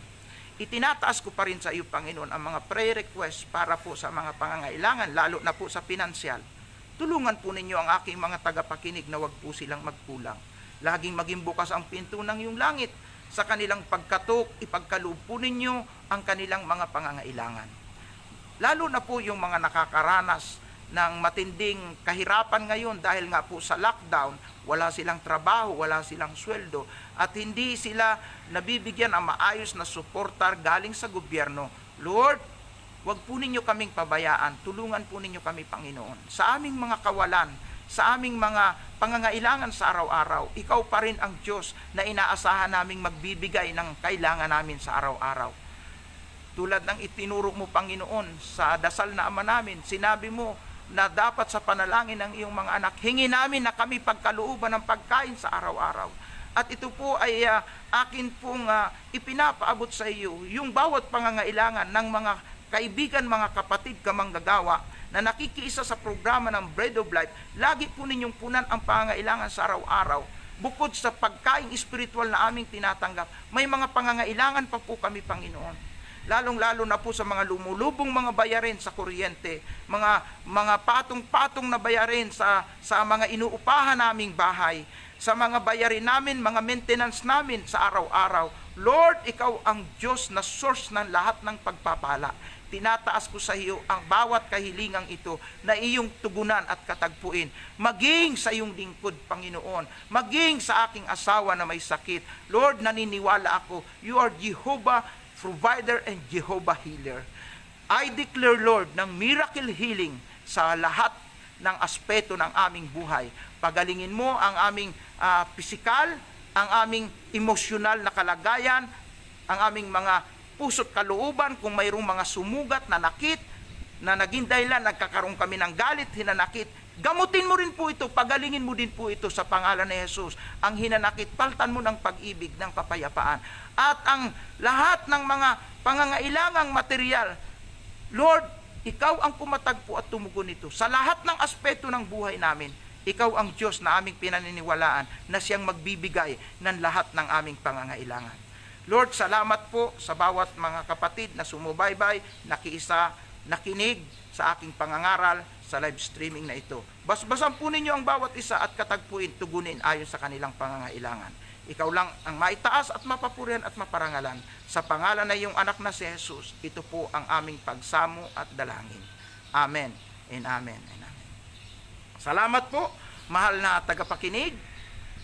Speaker 1: Itinataas ko pa rin sa iyo, Panginoon, ang mga prayer requests para po sa mga pangangailangan, lalo na po sa pinansyal. Tulungan po ninyo ang aking mga tagapakinig na wag po silang magkulang. Laging maging bukas ang pinto ng iyong langit sa kanilang pagkatok, ipagkaloob po ninyo ang kanilang mga pangangailangan. Lalo na po yung mga nakakaranas ng matinding kahirapan ngayon dahil nga po sa lockdown, wala silang trabaho, wala silang sweldo, at hindi sila nabibigyan ang maayos na suportar galing sa gobyerno. Lord, wag po ninyo kaming pabayaan, tulungan po ninyo kami, Panginoon, sa aming mga kawalan, sa aming mga pangangailangan sa araw-araw. Ikaw pa rin ang Diyos na inaasahan naming magbibigay ng kailangan namin sa araw-araw. Tulad ng itinuro mo, Panginoon, sa dasal na Ama namin, sinabi mo na dapat sa panalangin ng iyong mga anak, hingi namin na kami pagkalooban ng pagkain sa araw-araw. At ito po ay akin pong ipinapaabot sa iyo, yung bawat pangangailangan ng mga kaibigan, mga kapatid, kamanggagawa, na nakikiisa sa programa ng Bread of Life. Lagi po ninyong punan ang pangangailangan sa araw-araw. Bukod sa pagkain espiritual na aming tinatanggap, may mga pangangailangan pa po kami, Panginoon. Lalong-lalo na po sa mga lumulubong mga bayarin sa kuryente, mga patong-patong na bayarin sa mga inuupahan naming bahay, sa mga bayarin namin, mga maintenance namin sa araw-araw. Lord, ikaw ang Diyos na source ng lahat ng pagpapala. Tinataas ko sa iyo ang bawat kahilingang ito na iyong tugunan at katagpuin. Maging sa iyong lingkod, Panginoon. Maging sa aking asawa na may sakit. Lord, naniniwala ako, you are Jehovah Provider and Jehovah Healer. I declare, Lord, ng miracle healing sa lahat ng aspeto ng aming buhay. Pagalingin mo ang aming pisikal, ang aming emosyonal na kalagayan, ang aming mga puso't kalooban, kung mayroong mga sumugat na nakit, na naging dahilan, nagkakaroon kami ng galit, hinanakit, gamutin mo rin po ito, pagalingin mo din po ito sa pangalan ni Jesus. Ang hinanakit, paltan mo ng pag-ibig, ng kapayapaan. At ang lahat ng mga pangangailangang material, Lord, ikaw ang pumatagpo at tumugon ito. Sa lahat ng aspeto ng buhay namin, ikaw ang Diyos na aming pinaniniwalaan na siyang magbibigay ng lahat ng aming pangangailangan. Lord, salamat po sa bawat mga kapatid na sumubaybay, nakiisa, nakinig sa aking pangangaral sa live streaming na ito. Basbasan po ninyo ang bawat isa at katagpuin, tugunin ayon sa kanilang pangangailangan. Ikaw lang ang maitaas at mapapurihan at maparangalan. Sa pangalan na iyong anak na si Jesus, ito po ang aming pagsamo at dalangin. Amen and amen and amen. Salamat po, mahal na tagapakinig,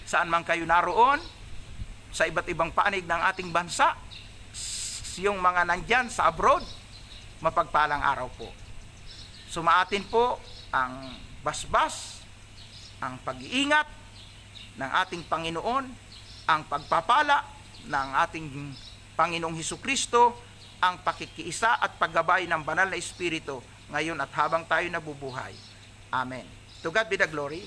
Speaker 1: saan man kayo naroon, sa iba't ibang panig ng ating bansa, yung mga nandyan sa abroad, mapagpalang araw po. Sumaatin po ang basbas, ang pag-iingat ng ating Panginoon, ang pagpapala ng ating Panginoong Hesukristo, ang pakikiisa at paggabay ng banal na Espiritu ngayon at habang tayo nabubuhay. Amen. To God be the glory.